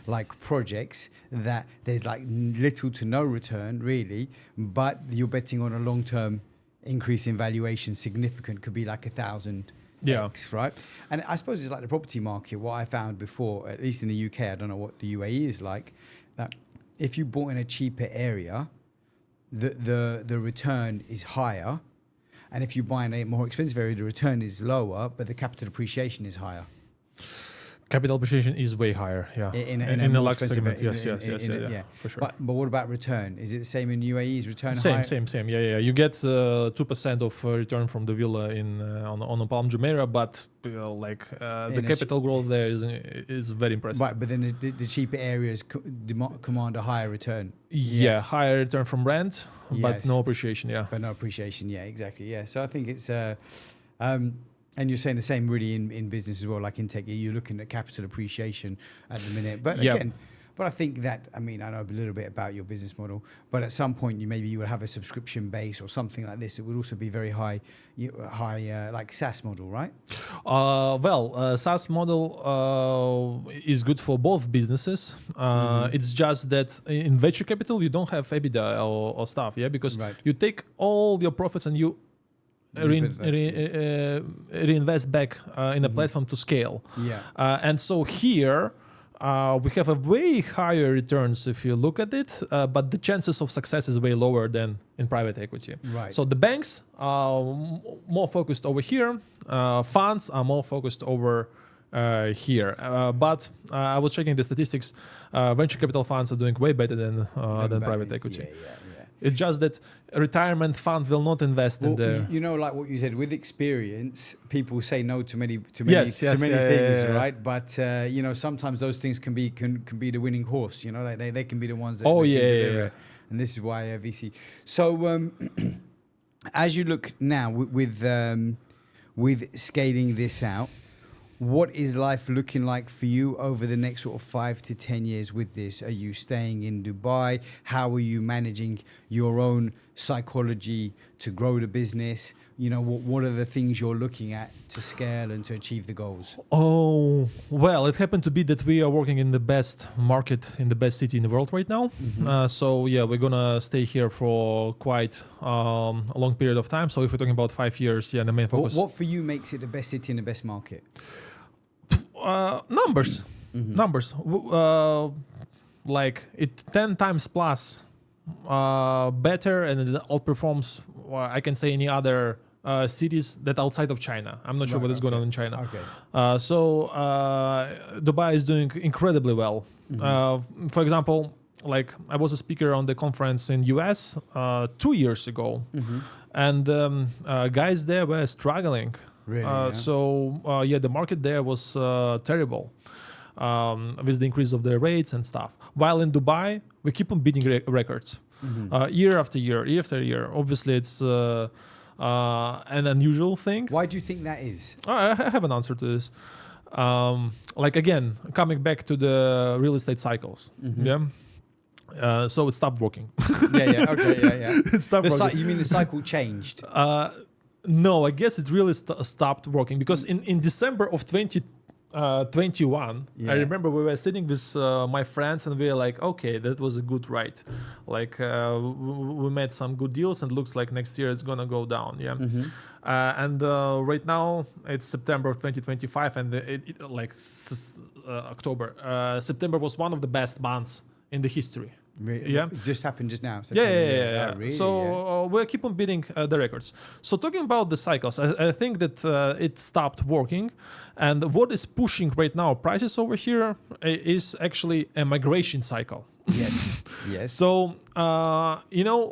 like projects that there's like little to no return really, but you're betting on a long-term increase in valuation, significant, could be like 1,000x, right? And I suppose it's like the property market. What I found before, at least in the UK, I don't know what the UAE is like, that if you bought in a cheaper area, the return is higher, and if you buy in a more expensive area, the return is lower, but the capital appreciation is higher. Capital appreciation is way higher, yeah. In the lux segment, yes, for sure. But what about return? Is it the same in UAE? Is return same, higher? Same. Yeah. You get 2% of return from the villa on the Palm Jumeirah, but the capital growth there is very impressive. Right, but then the cheaper areas command a higher return. Yeah, higher return from rent, but no appreciation. Yeah, but no appreciation. Yeah, exactly. Yeah, so I think it's. And you're saying the same really in business as well, like in tech, you're looking at capital appreciation at the minute. But again, I think that, I know a little bit about your business model, but at some point you will have a subscription base or something like this. It would also be very high like SaaS model, right? SaaS model is good for both businesses. It's just that in venture capital, you don't have EBITDA or stuff, because you take all your profits and you reinvest back in a platform to scale. And so here we have a way higher returns if you look at it, but the chances of success is way lower than in private equity. Right. So the banks are more focused over here, funds are more focused over here. But I was checking the statistics, venture capital funds are doing way better than private equity. It's just that a retirement fund will not invest in the. Like what you said, with experience, people say no to many things, right? But sometimes those things can be the winning horse. They can be the ones that. Deliver. And this is why VC. So as you look now with scaling this out, what is life looking like for you over the next sort of 5 to 10 years with this? Are you staying in Dubai? How are you managing your own psychology to grow the business? What are the things you're looking at to scale and to achieve the goals? Oh, well, it happened to be that we are working in the best market, in the best city in the world right now. We're going to stay here for quite a long period of time. So if we're talking about 5 years, the main focus. What for you makes it the best city and the best market? Numbers. Like it 10 times plus better and it outperforms, I can say, any other cities that outside of China. I'm not sure what is going on in China. Okay. So Dubai is doing incredibly well. For example, like I was a speaker on the conference in US 2 years ago, and guys there were struggling. Really, yeah. So the market there was terrible with the increase of the rates and stuff. While in Dubai, we keep on beating records year after year, year after year. Obviously, it's an unusual thing. Why do you think that is? I have an answer to this. Like again, coming back to the real estate cycles. So it stopped working. Yeah. It stopped working. You mean the cycle changed? No, I guess it really stopped working because in December of 2021, I remember we were sitting with my friends and we were like, okay, that was a good ride. Like we made some good deals and looks like next year it's gonna go down. Yeah. And right now it's September of 2025 and October. September was one of the best months in the history. Really? Yeah. It just happened just now. Yeah. Oh, really? So we keep on beating the records. So talking about the cycles, I think that it stopped working. And what is pushing right now prices over here is actually a migration cycle. Yes. So,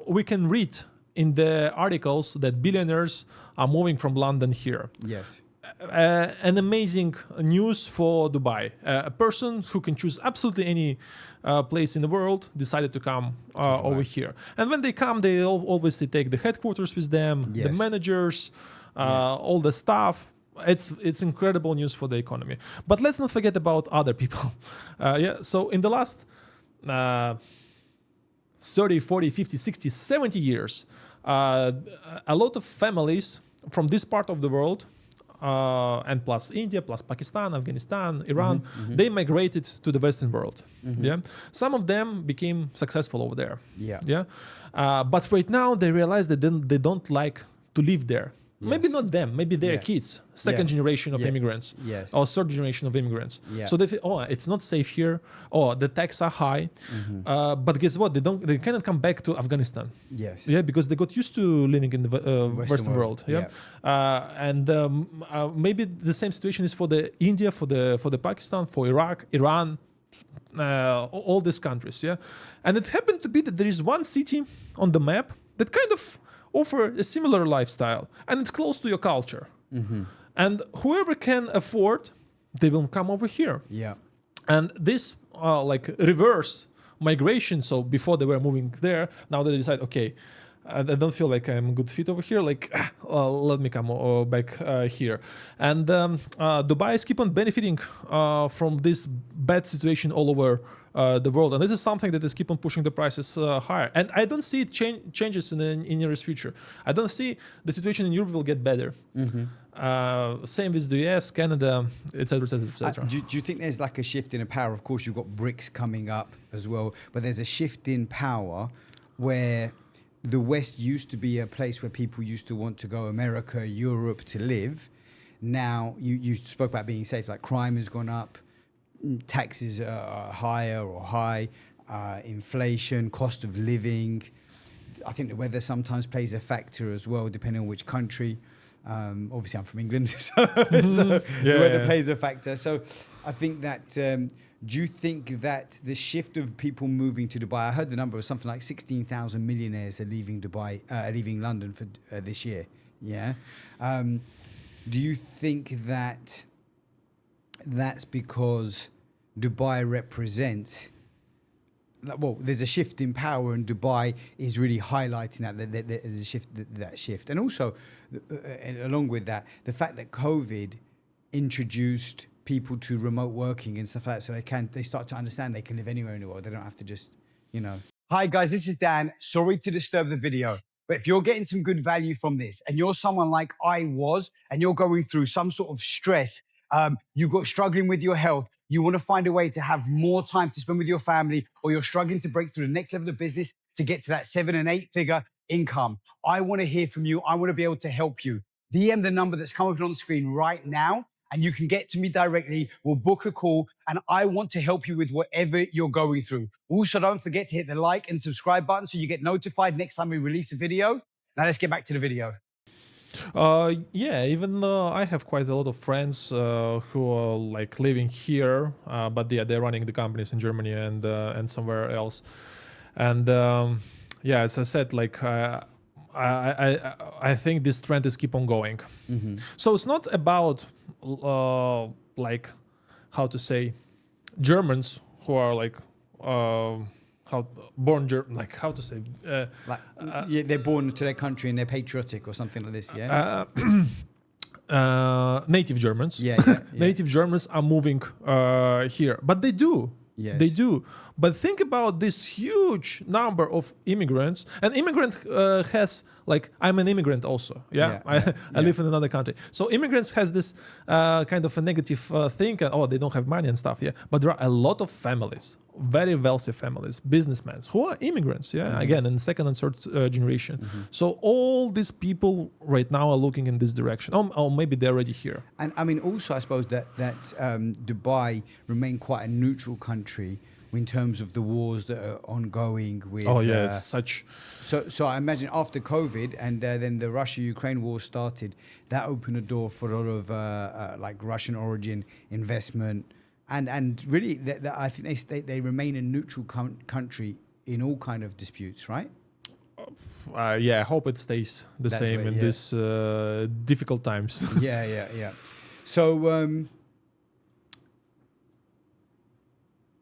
we can read in the articles that billionaires are moving from London here. Yes. An amazing news for Dubai. A person who can choose absolutely any place in the world decided to come over here. And when they come, they obviously take the headquarters with them, the managers, all the staff. It's incredible news for the economy. But let's not forget about other people. So in the last 30, 40, 50, 60, 70 years, a lot of families from this part of the world, and plus India, plus Pakistan, Afghanistan, Iran, they migrated to the Western world. Yeah, some of them became successful over there. But right now they realize that they don't like to live there. Maybe not them, maybe their kids, second generation of immigrants, or third generation of immigrants. So they think, it's not safe here. The taxes are high. But guess what? They cannot come back to Afghanistan. Because they got used to living in the Western world. And maybe the same situation is for the India, for the Pakistan, for Iraq, Iran, all these countries. And it happened to be that there is one city on the map that kind of offer a similar lifestyle and it's close to your culture. And whoever can afford, they will come over here. And this reverse migration, so before they were moving there, now they decide, okay, I don't feel like I'm a good fit over here, let me come back here. And Dubai is keep on benefiting from this bad situation all over the world, and this is something that is keep on pushing the prices higher. And I don't see it changes in the nearest future. I don't see the situation in Europe will get better. Same with the US, Canada, etc., etc., etc. Do you think there's like a shift in power? Of course, you've got BRICS coming up as well, but there's a shift in power where the West used to be a place where people used to want to go, America, Europe, to live. Now, you spoke about being safe, like crime has gone up, taxes are higher or high, inflation, cost of living. I think the weather sometimes plays a factor as well, depending on which country. Obviously, I'm from England, so the weather plays a factor. So I think that, do you think that the shift of people moving to Dubai, I heard the number of something like 16,000 millionaires are leaving Dubai, leaving London for this year. Do you think that that's because Dubai represents, well, there's a shift in power and Dubai is really highlighting that shift. And also, along with that, the fact that COVID introduced people to remote working and stuff like that, so they start to understand they can live anywhere in the world. They don't have to just, Hi guys, this is Dan. Sorry to disturb the video, but if you're getting some good value from this and you're someone like I was, and you're going through some sort of stress, you've got struggling with your health, you want to find a way to have more time to spend with your family, or you're struggling to break through the next level of business to get to that 7 and 8 figure income. I want to hear from you. I want to be able to help you. DM the number that's coming up on the screen right now. and you can get to me directly. We'll book a call, and I want to help you with whatever you're going through. Also, don't forget to hit the like and subscribe button so you get notified next time we release a video. Now let's get back to the video. Yeah, even I have quite a lot of friends who are like living here, but they're running the companies in Germany and somewhere else. And yeah, as I said, like I think this trend is keep on going. So it's not about like how to say Germans who are like how to say yeah, they're born to their country and they're patriotic or something like this. Yeah. Native Germans. Yeah, yeah, yeah. Native Germans are moving here, but they do. Yes. They do. But think about this huge number of immigrants. An immigrant has, like, I'm an immigrant also. Yeah, I live in another country. So immigrants has this kind of a negative thing. Oh, they don't have money and stuff. Yeah, but there are a lot of families, very wealthy families, businessmen who are immigrants. Yeah, again, in second and third generation. So all these people right now are looking in this direction. Or maybe they're already here. And I mean, also, I suppose that Dubai remained quite a neutral country in terms of the wars that are ongoing with. Oh yeah, it's such. So I imagine after COVID and then the Russia-Ukraine war started, that opened a door for a lot of like Russian origin investment, and really, I think they remain a neutral country in all kind of disputes, right? Yeah, I hope it stays the That same way, in yeah. these difficult times. Yeah. So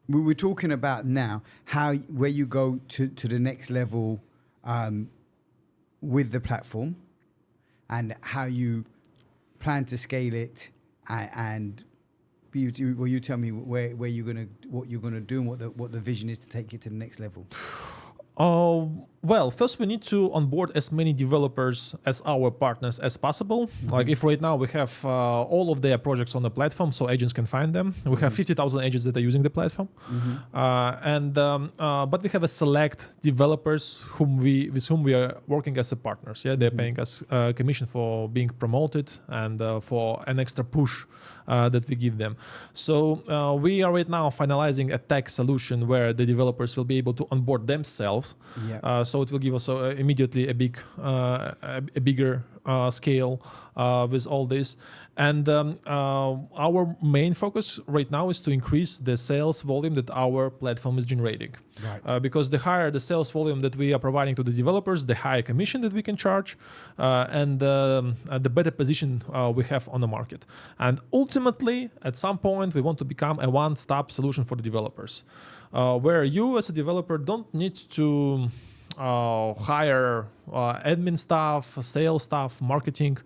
we were talking about now where you go to the next level with the platform and how you plan to scale it, and will you tell me what you're gonna do and what the vision is to take it to the next level? Well, first we need to onboard as many developers as our partners as possible. Like if right now we have all of their projects on the platform, so agents can find them. We have 50,000 agents that are using the platform, but we have a select developers with whom we are working as a partners. Yeah, they're paying us commission for being promoted and for an extra push that we give them. So we are right now finalizing a tech solution where the developers will be able to onboard themselves. Yeah. So it will give us immediately a bigger scale with all this. And our main focus right now is to increase the sales volume that our platform is generating. Right. Because the higher the sales volume that we are providing to the developers, the higher commission that we can charge, and the better position we have on the market. And ultimately, at some point, we want to become a one-stop solution for the developers, where you as a developer don't need to hire admin staff, sales staff, marketing,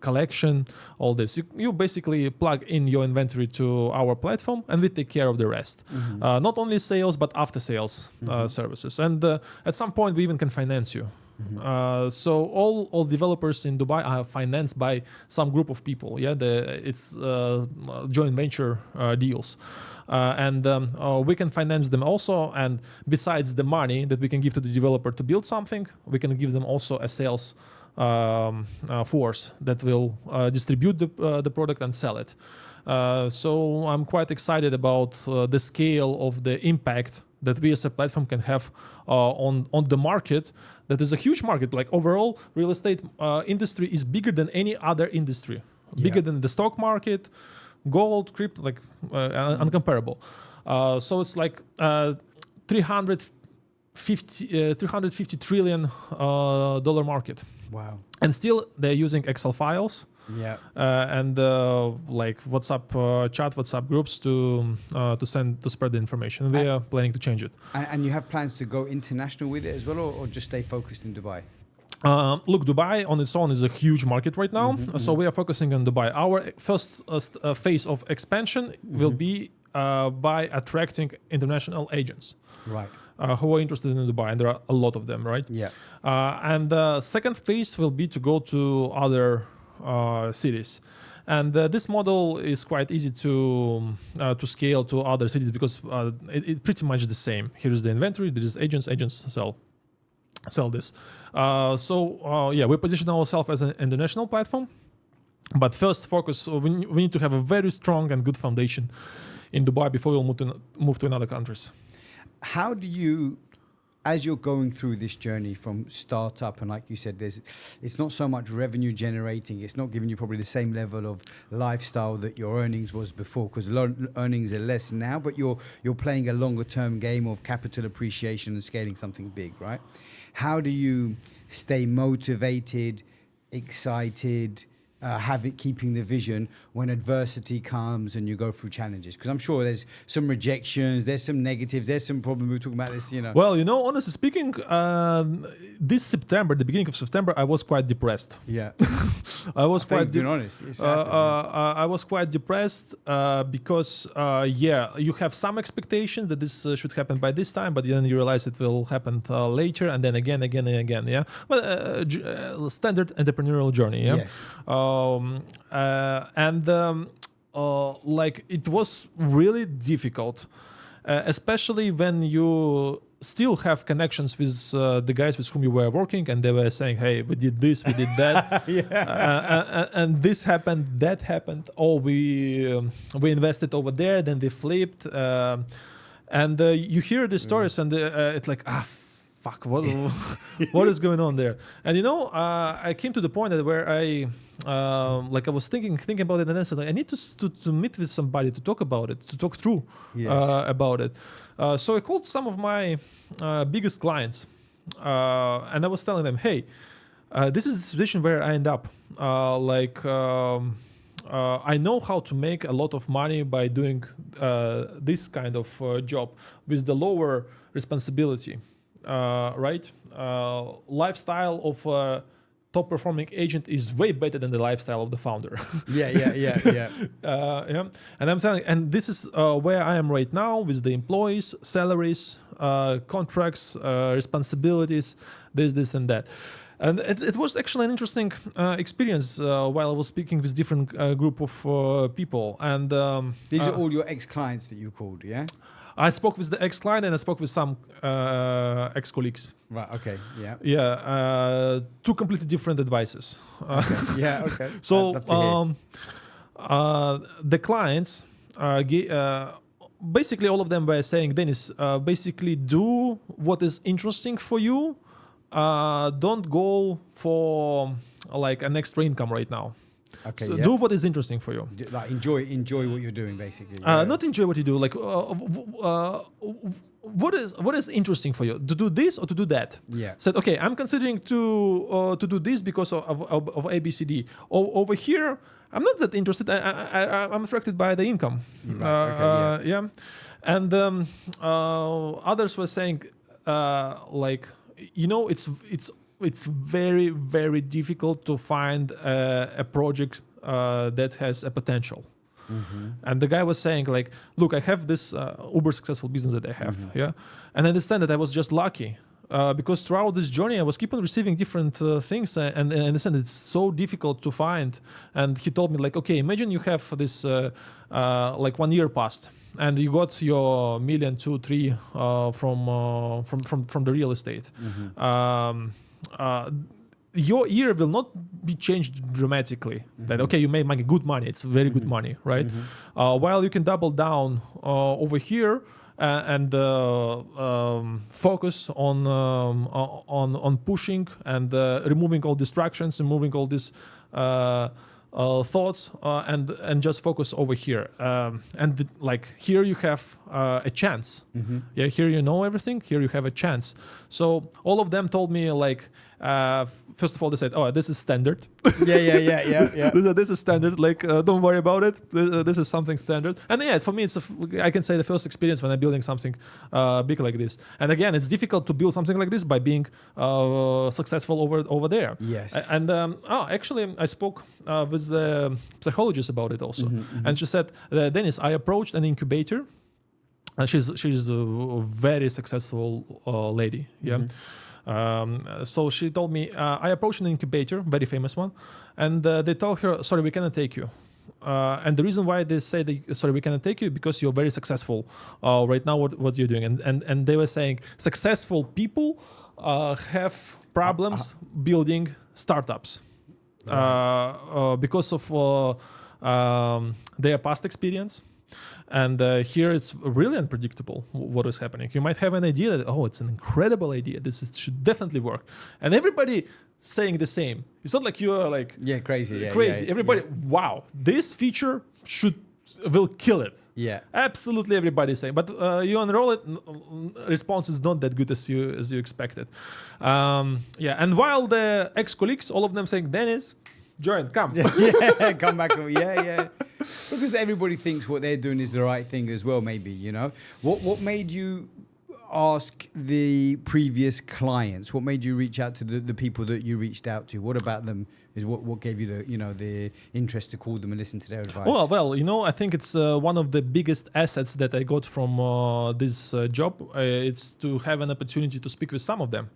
collection, all this. You basically plug in your inventory to our platform and we take care of the rest. Not only sales, but after sales services. And at some point, we even can finance you. So all developers in Dubai are financed by some group of people. Yeah, it's joint venture deals. And we can finance them also. And besides the money that we can give to the developer to build something, we can give them also a sales force that will distribute the product and sell it. So I'm quite excited about the scale of the impact that we as a platform can have on the market. That is a huge market. Like overall, real estate industry is bigger than any other industry, bigger than the stock market, gold, crypto, like uncomparable. So it's like 350 trillion dollar market. Wow. And still they're using Excel files. Yeah. And like WhatsApp chat, WhatsApp groups to spread the information. We are planning to change it. And you have plans to go international with it as well, or just stay focused in Dubai? Look, Dubai on its own is a huge market right now. So we are focusing on Dubai. Our first phase of expansion will be by attracting international agents. Right. Who are interested in Dubai, and there are a lot of them, right? Yeah. And the second phase will be to go to other cities, and this model is quite easy to scale to other cities because it's pretty much the same. Here is the inventory, there is agents sell this. So we position ourselves as an international platform. But first, focus. We need to have a very strong and good foundation in Dubai before we'll move to another countries. How do you, as you're going through this journey from startup, and like you said, it's not so much revenue generating, it's not giving you probably the same level of lifestyle that your earnings was before, because earnings are less now, but you're playing a longer term game of capital appreciation and scaling something big, right? How do you stay motivated, excited, keeping the vision when adversity comes and you go through challenges? Because I'm sure there's some rejections, there's some negatives, there's some problems. We were talking about this, you know. Well, honestly speaking, this September, the beginning of September, I was quite depressed. Yeah, I was quite being honest. I was quite depressed because you have some expectations that this should happen by this time, but then you realize it will happen later, and then again and again. Yeah, but standard entrepreneurial journey. Yeah. Yes. Like it was really difficult, especially when you still have connections with the guys with whom you were working, and they were saying, "Hey, we did this, we did that, and this happened, that happened. Oh, we invested over there, then we flipped." And you hear the stories, and it's like, fuck, what is going on there? And I came to the point where I was thinking about it, and I said, I need to meet with somebody to talk about it, to talk through about it. So I called some of my biggest clients, and I was telling them, hey, this is the situation where I end up. I know how to make a lot of money by doing this kind of job with the lower responsibility. Right? Lifestyle of a top performing agent is way better than the lifestyle of the founder. Yeah. And I'm telling, and this is where I am right now with the employees, salaries, contracts, responsibilities, this and that. And it was actually an interesting experience while I was speaking with different group of people. And these are all your ex-clients that you called, yeah? I spoke with the ex-client and I spoke with some ex-colleagues. Right. Okay. Yeah. Yeah. Two completely different advices. Okay. Yeah. Okay. So I'd love to the clients, basically all of them were saying, Dennis, basically do what is interesting for you. Don't go for like an extra income right now. Okay, so do what is interesting for you. Like enjoy what you're doing, basically. Not enjoy what you do. Like, what is interesting for you? To do this or to do that? Yeah. Said, okay, I'm considering to do this because of ABCD. Over here, I'm not that interested. I'm attracted by the income. Right. Okay, yeah. And others were saying, it's very, very difficult to find a project that has a potential. Mm-hmm. And the guy was saying, like, look, I have this uber successful business that I have, yeah, and I understand that I was just lucky because throughout this journey I was keep on receiving different things, and I understand it's so difficult to find. And he told me, like, okay, imagine you have this like 1 year passed, and you got your $1 million, $2 million, $3 million from the real estate. Mm-hmm. Your year will not be changed dramatically. Mm-hmm. That okay, you made good money. It's very good money, right? Mm-hmm. While you can double down over here and focus on pushing and removing all distractions, removing all these thoughts, and just focus over here. Like here you have a chance. Mm-hmm. Yeah, here you know everything. Here you have a chance. So all of them told me, like, first of all, they said, "Oh, this is standard." Yeah. This is standard. Like, don't worry about it. This is something standard. And yeah, for me, I can say the first experience when I'm building something big like this. And again, it's difficult to build something like this by being successful over there. Yes. And actually, I spoke with the psychologist about it also, and she said, "Dennis, I approached an incubator." She's a very successful lady. Yeah. So she told me, I approached an incubator, very famous one, and they told her, sorry, we cannot take you. And the reason why they say, sorry, we cannot take you, because you're very successful right now, what you're doing. And they were saying successful people have problems building startups. because of their past experience. And here it's really unpredictable what is happening. You might have an idea that, it's an incredible idea. Should definitely work. And everybody saying the same. It's not like you are like crazy. Everybody, wow, this feature will kill it. Yeah. Absolutely everybody saying. But you unroll it, response is not that good as you expected. And while the ex-colleagues, all of them saying, Dennis, join, come. Come back. Yeah. Because everybody thinks what they're doing is the right thing as well, maybe, you know. What made you ask the previous clients? What made you reach out to the people that you reached out to? What about them is what gave you the interest to call them and listen to their advice? Well, I think it's one of the biggest assets that I got from this job. It's to have an opportunity to speak with some of them.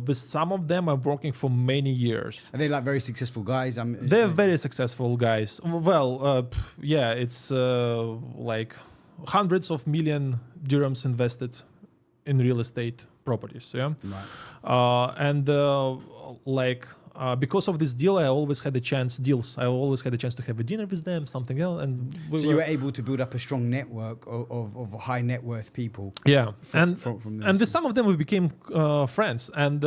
With some of them, I'm working for many years. Are they like very successful guys? They're very successful guys. It's like hundreds of million dirhams invested in real estate properties. Yeah. Right. Because of this deal, I always had a chance to have a dinner with them, something else. And you were able to build up a strong network of high net worth people. Yeah. From with some of them we became friends. And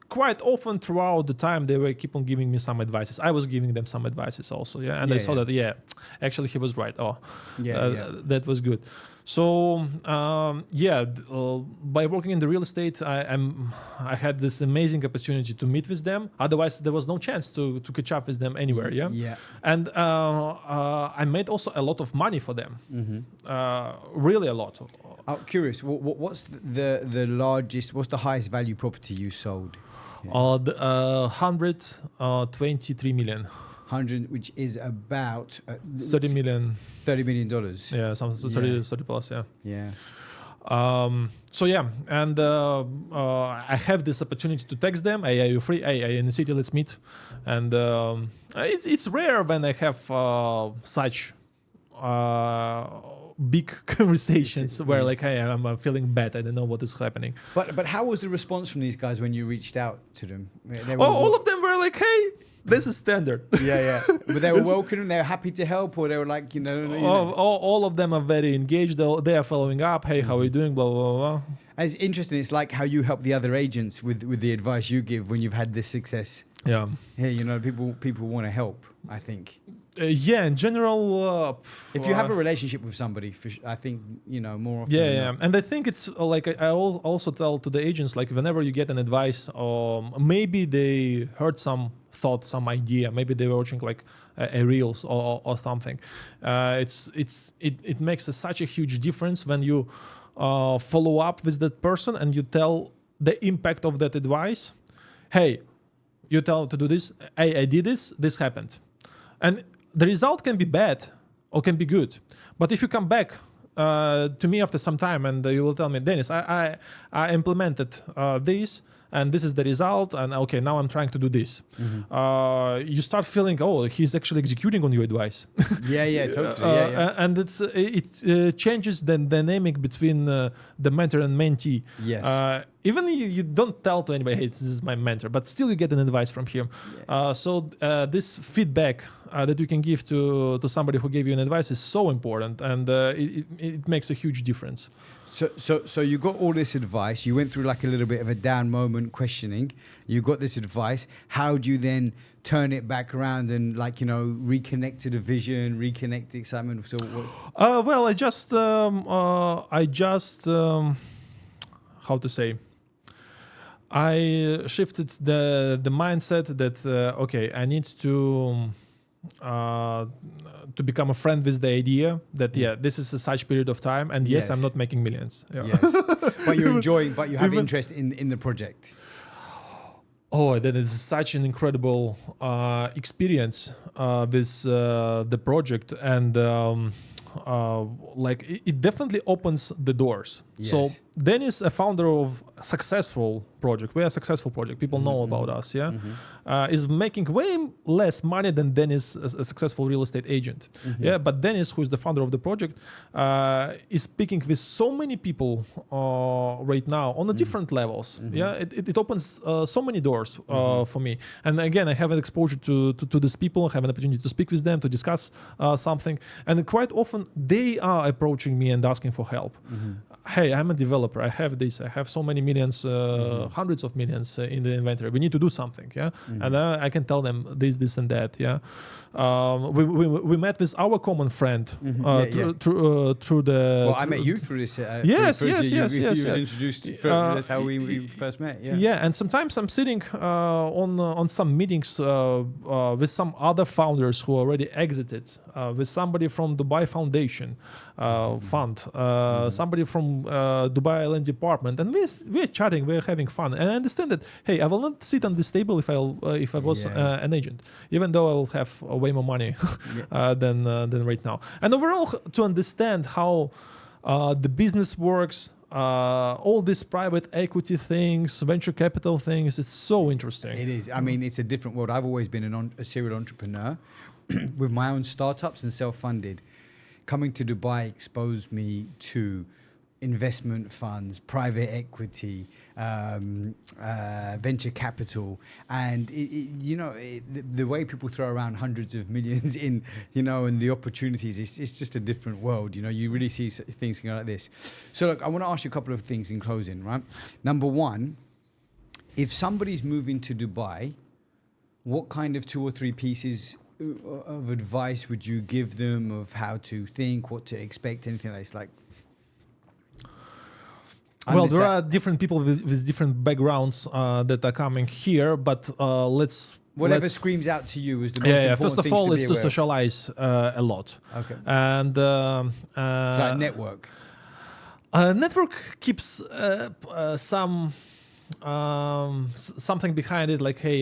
quite often throughout the time, they were keep on giving me some advices. I was giving them some advices also. Yeah. And I saw that, actually he was right. That was good. So by working in the real estate, I had this amazing opportunity to meet with them. Otherwise, there was no chance to catch up with them anywhere. Yeah. Yeah. And I made also a lot of money for them. Really a lot. I'm curious. What's the largest? What's the highest value property you sold? 123 million. 100, which is about $30 million. $30 million. Yeah, 30 plus. Yeah. Yeah. And I have this opportunity to text them. Hey, are you free? Hey, are you in the city? Let's meet. And it's rare when I have such big conversations where like, hey, I'm feeling bad. I don't know what is happening. But how was the response from these guys when you reached out to them? All of them were like, hey, this is standard. Yeah. But they were welcoming, they were happy to help, or they were like, all of them are very engaged. They are following up. Hey, how are you doing? Blah, blah, blah. It's interesting. It's like how you help the other agents with the advice you give when you've had this success. Yeah. Yeah, people want to help, I think. In general, if you have a relationship with somebody, I think more often. Yeah. And I think it's like I also tell to the agents, like whenever you get an advice, maybe they heard some thought, some idea, maybe they were watching like a reels or something. It makes such a huge difference when you follow up with that person and you tell the impact of that advice. Hey, you tell to do this. Hey, I did this. This happened, and the result can be bad or can be good. But if you come back to me after some time and you will tell me, Dennis, I implemented this and this is the result, and okay, now I'm trying to do this. You start feeling, he's actually executing on your advice. Yeah, totally. And it changes the dynamic between the mentor and mentee. Yes. Even you don't tell to anybody, hey, this is my mentor, but still you get an advice from him. Yeah. So this feedback that you can give to somebody who gave you an advice is so important, and it makes a huge difference. So you got all this advice. You went through like a little bit of a down moment questioning. You got this advice. How do you then turn it back around and reconnect to the vision, reconnect the excitement? So well, I just how to say? I shifted the mindset that okay, I need to become a friend with the idea that this is a such period of time, and yes, I'm not making millions. Yeah. Yes, but you're enjoying, but you have interest in the project. That is such an incredible experience with the project, and it definitely opens the doors. Yes. So Dennis, a founder of a successful project. We are a successful project. People know about us. Yeah, is making way less money than Dennis, a successful real estate agent. Yeah, but Dennis, who is the founder of the project, is speaking with so many people right now on the different levels. Yeah, it opens so many doors for me. And again, I have an exposure to these people. I have an opportunity to speak with them, to discuss something. And quite often they are approaching me and asking for help. Hey, I'm a developer. I have this. I have so many millions, hundreds of millions in the inventory. We need to do something. Yeah, and I can tell them this, and that. Yeah, we met with our common friend through the. Well, I met you through this. Yes. You was introduced. That's how we first met. Yeah. Yeah, and sometimes I'm sitting on some meetings with some other founders who already exited, with somebody from Dubai Foundation Fund, somebody from Dubai Island Department, and we're chatting, we're having fun, and I understand that. Hey, I will not sit on this table if I was an agent, even though I will have way more money than right now. And overall, to understand how the business works. All these private equity things, venture capital things, it's so interesting. It is. I mean, it's a different world. I've always been a serial entrepreneur with my own startups and self-funded. Coming to Dubai exposed me to investment funds, private equity, venture capital, and the way people throw around hundreds of millions in, and the opportunities, it's just a different world. You really see things like this. So look, I want to ask you a couple of things in closing, right? Number one, if somebody's moving to Dubai, what kind of 2 or 3 pieces of advice would you give them of how to think, what to expect, anything like this? Well, there are different people with different backgrounds that are coming here, but let's... Whatever screams out to you is the most important First of all, it's to socialize a lot. Okay. And... it's like network. Network keeps something behind it, like, hey,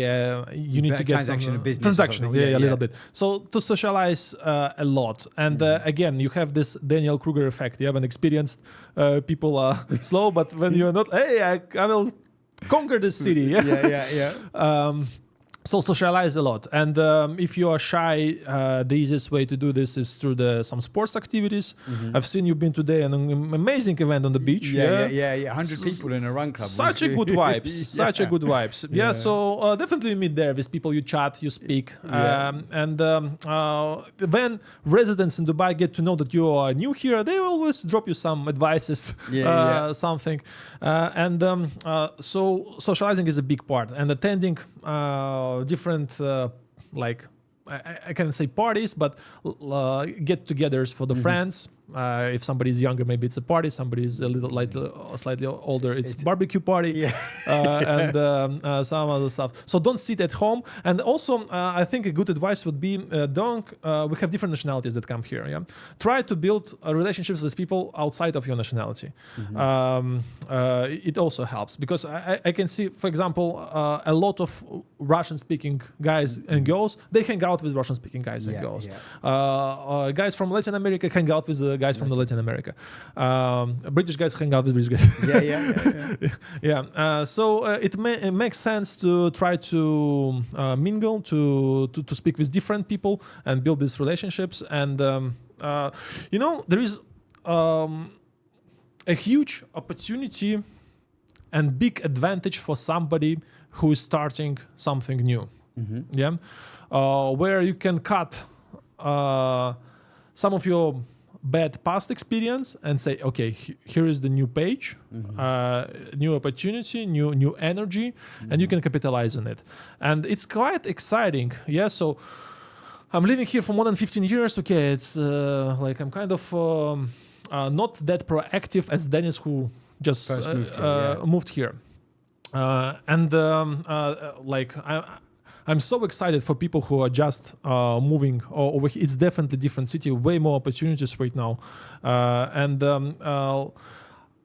you need to get transaction business, transactional, a little bit. So to socialize a lot, and again, you have this Daniel Kruger effect. You have an experienced people are slow, but when you're not, hey, I will conquer this city. Yeah. So socialize a lot, and if you are shy, the easiest way to do this is through some sports activities. I've seen you've been today at an amazing event on the beach. 100 people in a run club. Such a good vibes. A good vibes. Yeah. So definitely meet there with people. You chat, you speak, and when residents in Dubai get to know that you are new here, they always drop you some advices, something, and so socializing is a big part, and attending. Different I can't say parties, but get-togethers for the friends. If somebody is younger, maybe it's a party. Somebody is a little slightly older, it's barbecue party, and some other stuff. So don't sit at home. And also, I think a good advice would be we have different nationalities that come here. Yeah, try to build relationships with people outside of your nationality. It also helps because I can see, for example, a lot of Russian-speaking guys and girls, they hang out with Russian-speaking guys and girls. Guys from Latin America hang out with the guys from the Latin America. British guys hang out with British guys. So it makes sense to try to mingle, to speak with different people and build these relationships. And there is a huge opportunity and big advantage for somebody who is starting something new. Where you can cut some of your bad past experience and say, okay, here is the new page, new opportunity, new energy, and you can capitalize on it. And it's quite exciting. So I'm living here for more than 15 years. Okay, it's I'm kind of not that proactive as Dennis, who just moved here. I'm so excited for people who are just moving over here. It's definitely a different city, way more opportunities right now.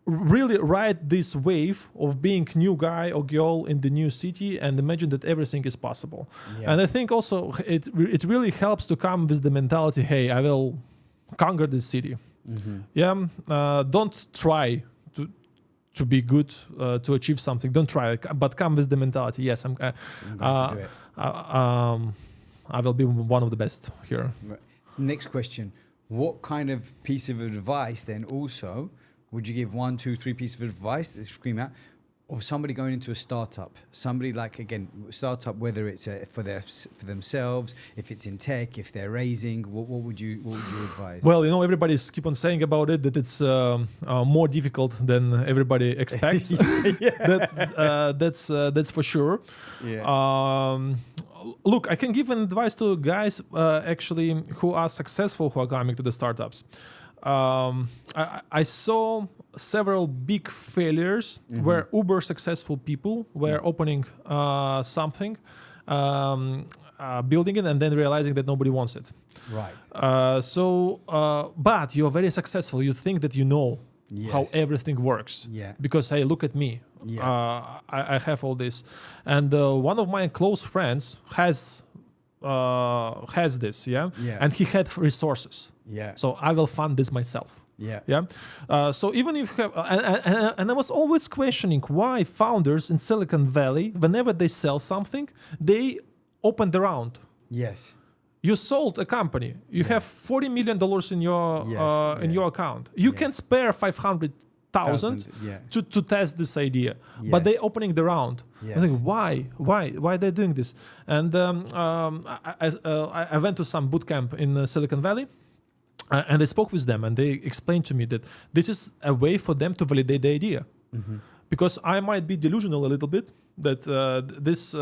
Really ride this wave of being new guy or girl in the new city and imagine that everything is possible. And I think also it really helps to come with the mentality, hey, I will conquer this city. Don't try to be good, to achieve something, don't try it, but come with the mentality. Yes, I'm going to do it. I will be one of the best here. Right. So next question. What kind of piece of advice then also would you give 1, 2, 3 pieces of advice that scream out of somebody going into a startup? Somebody like, again, startup, whether it's for themselves, if it's in tech, if they're raising, what would you advise? Well, everybody's keep on saying about it that it's more difficult than everybody expects. That's for sure. Yeah. Look, I can give an advice to guys actually who are successful, who are coming to the startups. I saw several big failures where uber successful people were opening something, building it, and then realizing that nobody wants it. Right. But you're very successful. You think that you know how everything works. Yeah. Because, hey, look at me. Yeah. I have all this. And one of my close friends has this, Yeah. and he had resources. Yeah. So I will fund this myself. Yeah. So even if you have, and I was always questioning why founders in Silicon Valley, whenever they sell something, they open the round. Yes. You sold a company. You have $40 million in your account. You can spare 500,000 to test this idea, but they opening the round. Yes. I think why they're doing this? And I went to some boot camp in Silicon Valley. And I spoke with them, and they explained to me that this is a way for them to validate the idea. Because I might be delusional a little bit that this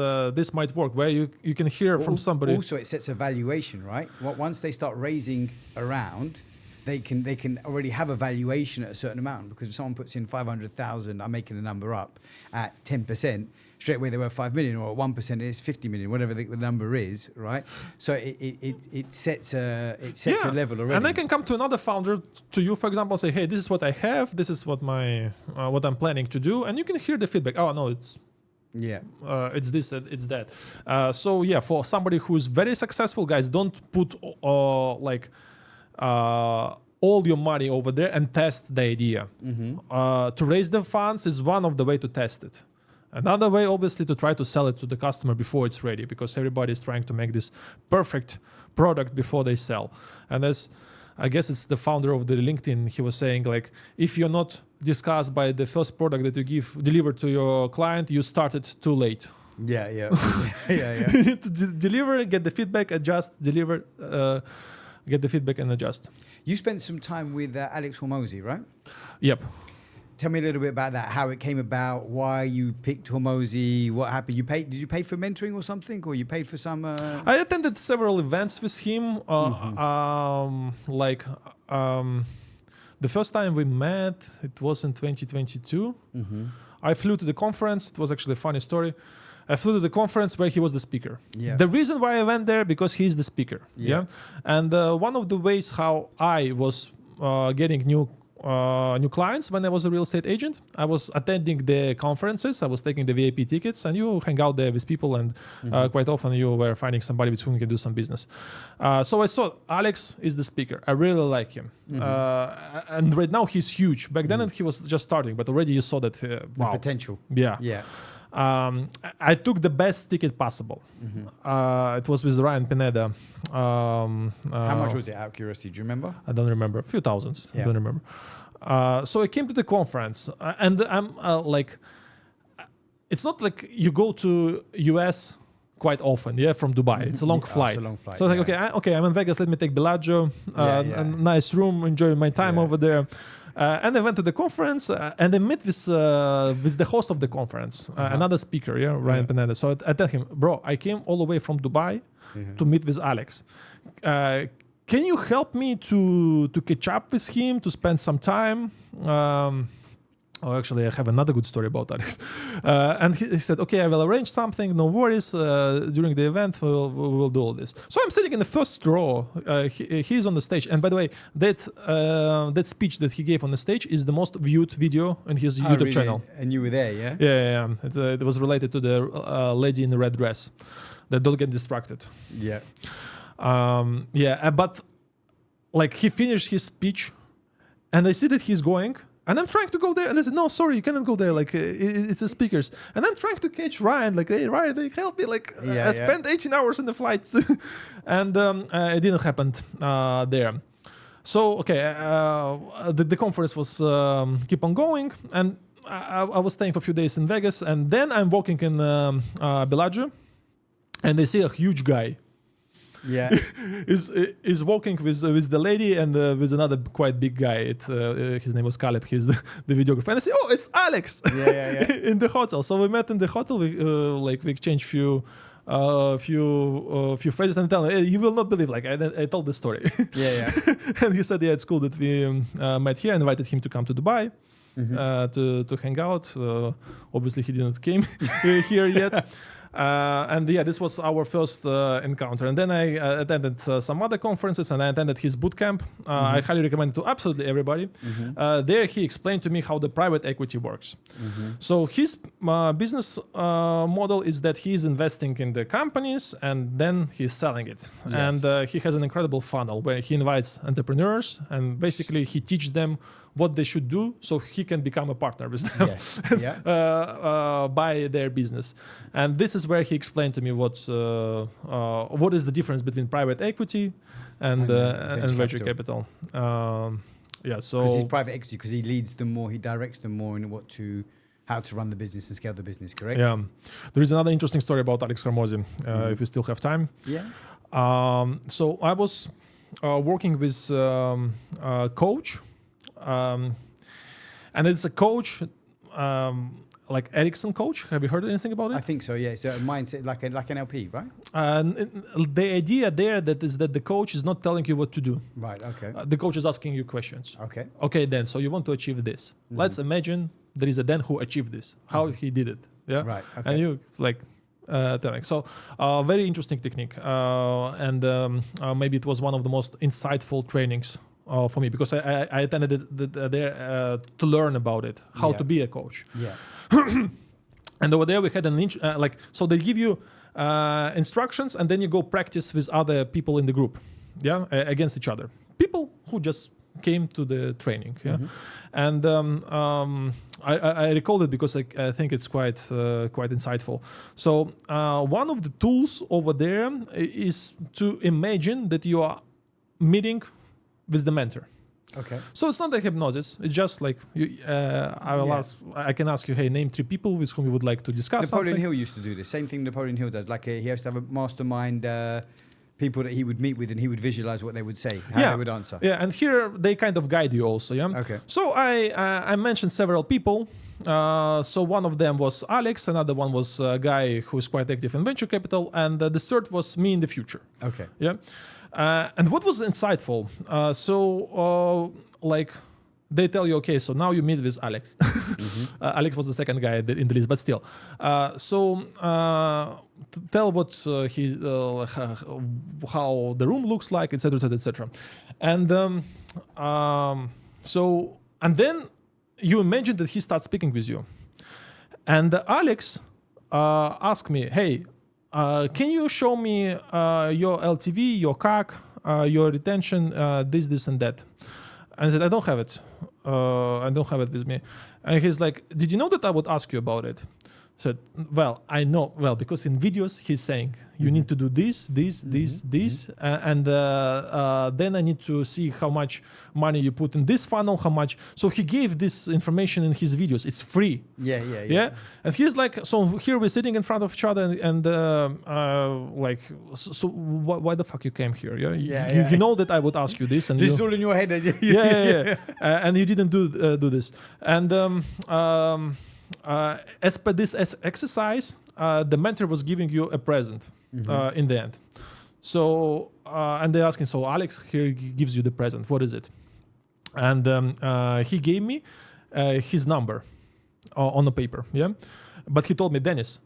might work, where you can hear from somebody. Also, it sets a valuation, right? Once they start raising around, they can already have a valuation at a certain amount, because if someone puts in 500,000, I'm making a number up, at 10%, straight away they were 5 million, or at 1% it's 50 million, whatever the number is, right? So it sets a level already. And I can come to another founder, to you, for example, and say, hey, this is what I have, this is what what I'm planning to do, and you can hear the feedback. Oh no, it's this, it's that. For somebody who's very successful, guys, don't put all your money over there and test the idea. To raise the funds is one of the way to test it. Another way, obviously, to try to sell it to the customer before it's ready, because everybody is trying to make this perfect product before they sell. And I guess it's the founder of the LinkedIn, he was saying, like, if you're not discussed by the first product that you deliver to your client, you started too late. Yeah. You need to deliver, get the feedback, adjust, deliver, get the feedback and adjust. You spent some time with Alex Hormozi, right? Yep. Tell me a little bit about that, how it came about, why you picked Hormozi, what happened. Did you pay for mentoring or something, or you paid for some? I attended several events with him. The first time we met, it was in 2022. I flew to the conference. It was actually a funny story. I flew to the conference where he was the speaker. Yeah. The reason why I went there, because he's the speaker. Yeah. And one of the ways how I was getting new clients when I was a real estate agent, I was attending the conferences, I was taking the VIP tickets, and you hang out there with people, and quite often you were finding somebody with whom you can do some business. So I saw Alex is the speaker. I really like him. And right now he's huge. Back then he was just starting, but already you saw that the potential. Yeah. I took the best ticket possible. It was with Ryan Pineda. How much was it, out of curiosity? Do you remember? I don't remember. A few thousands. Yeah. I don't remember. So I came to the conference, and I'm it's not like you go to US quite often, from Dubai. It's a long flight. It's a long flight. So I was like, okay, I'm in Vegas. Let me take Bellagio, a nice room, enjoy my time over there. And I went to the conference, and I met with the host of the conference, another speaker, Ryan Pineda. So I tell him, bro, I came all the way from Dubai to meet with Alex. Can you help me to catch up with him, to spend some time? Actually, I have another good story about Alex. And he said, okay, I will arrange something, no worries. During the event, we'll do all this. So I'm sitting in the first row. He's on the stage. And by the way, that speech that he gave on the stage is the most viewed video in his YouTube channel. And you were there, yeah? Yeah. It was related to the lady in the red dress. That don't get distracted. Yeah. But like he finished his speech, and I see that he's going. And I'm trying to go there, and they said, "No, sorry, you cannot go there. Like it's the speakers." And I'm trying to catch Ryan. Like, "Hey, Ryan, they help me. Like, I spent 18 hours in the flights," and it didn't happen there. So okay, the conference was keep on going, and I was staying for a few days in Vegas, and then I'm walking in Bellagio, and I see a huge guy. Yeah. is walking with the lady and with another quite big guy. His name was Caleb. He's the videographer. And I say, "Oh, it's Alex!" In the hotel. So we met in the hotel. We exchanged few phrases, and tell me, "Hey, you will not believe." Like I told the story. And he said, "Yeah, it's cool that we met here." I invited him to come to Dubai. To hang out. Obviously, he didn't came here yet. And yeah, this was our first encounter. And then I attended some other conferences, and I attended his bootcamp. I highly recommend it to absolutely everybody. There he explained to me how the private equity works. So his business model is that he's investing in the companies and then he's selling it. And he has an incredible funnel where he invites entrepreneurs and basically he teaches them what they should do so he can become a partner with them buy their business. And this is where he explained to me what is the difference between private equity and venture capital. So because he's private equity, because he leads them more, he directs them more in how to run the business and scale the business, correct? Yeah. There is another interesting story about Alex Hormozy, if we still have time. So I was working with a coach. And it's a coach, like Ericsson coach. Have you heard anything about it? I think so. Yeah. So a mindset, like an LP, right? The idea there is that the coach is not telling you what to do. Right. Okay. The coach is asking you questions. Okay. Okay. Then, so you want to achieve this. Let's imagine there is a Dan who achieved this. How he did it. Yeah. Right. Okay. And you telling. So very interesting technique. And maybe it was one of the most insightful trainings for me, because I attended it there to learn about it, how to be a coach. Yeah. And over there we had so they give you instructions and then you go practice with other people in the group, against each other. People who just came to the training, And I recalled it because I think it's quite insightful. So one of the tools over there is to imagine that you are meeting with the mentor. Okay. So it's not a hypnosis. It's just like I can ask you, hey, name 3 people with whom you would like to discuss Napoleon something. Hill used to do this. Same thing Napoleon Hill does. Like he has to have a mastermind people that he would meet with, and he would visualize what they would say, how they would answer. Yeah, and here they kind of guide you also. Yeah. Okay. So I mentioned several people. So one of them was Alex. Another one was a guy who's quite active in venture capital, and the third was me in the future. Okay. Yeah. And what was insightful? They tell you, okay, so now you meet with Alex. Alex was the second guy in the list, but still. Tell what how the room looks like, etc., etc., etc. And then you imagine that he starts speaking with you. And Alex asked me, hey, can you show me your LTV, your CAC, your retention, this, and that? And I said, I don't have it. I don't have it with me. And he's like, did you know that I would ask you about it? I said, well, I know. Well, because in videos, he's saying, you need to do this, and then I need to see how much money you put in this funnel, how much. So he gave this information in his videos. It's free. Yeah. And he's like, so here we're sitting in front of each other, and why the fuck you came here? You know that I would ask you this, and this is all in your head. And you didn't do this, and as per this exercise, the mentor was giving you a present in the end. So, and they're asking, so Alex here gives you the present. What is it? And he gave me his number on a paper. Yeah. But he told me, Dennis,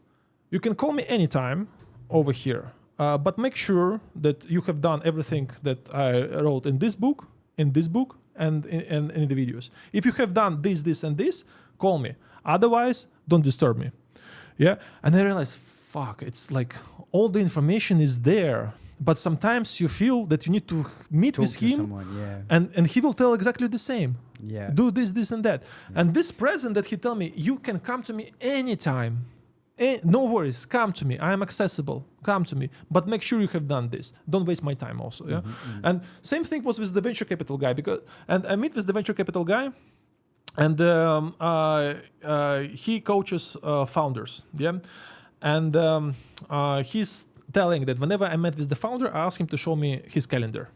you can call me anytime over here, but make sure that you have done everything that I wrote in this book, and in the videos. If you have done this, and this, call me. Otherwise, don't disturb me. Yeah. And I realized, fuck, it's like all the information is there. but sometimes you feel that you need to meet Talk with to him, someone, yeah. and he will tell exactly the same. Yeah. Do this, and that. And this present that he tell me, you can come to me anytime. No worries, come to me. I am accessible. Come to me. But make sure you have done this. Don't waste my time also. Yeah. And same thing was with the venture capital guy, and I meet with the venture capital guy, and he coaches founders. Yeah. And he's telling that whenever I met with the founder, I ask him to show me his calendar.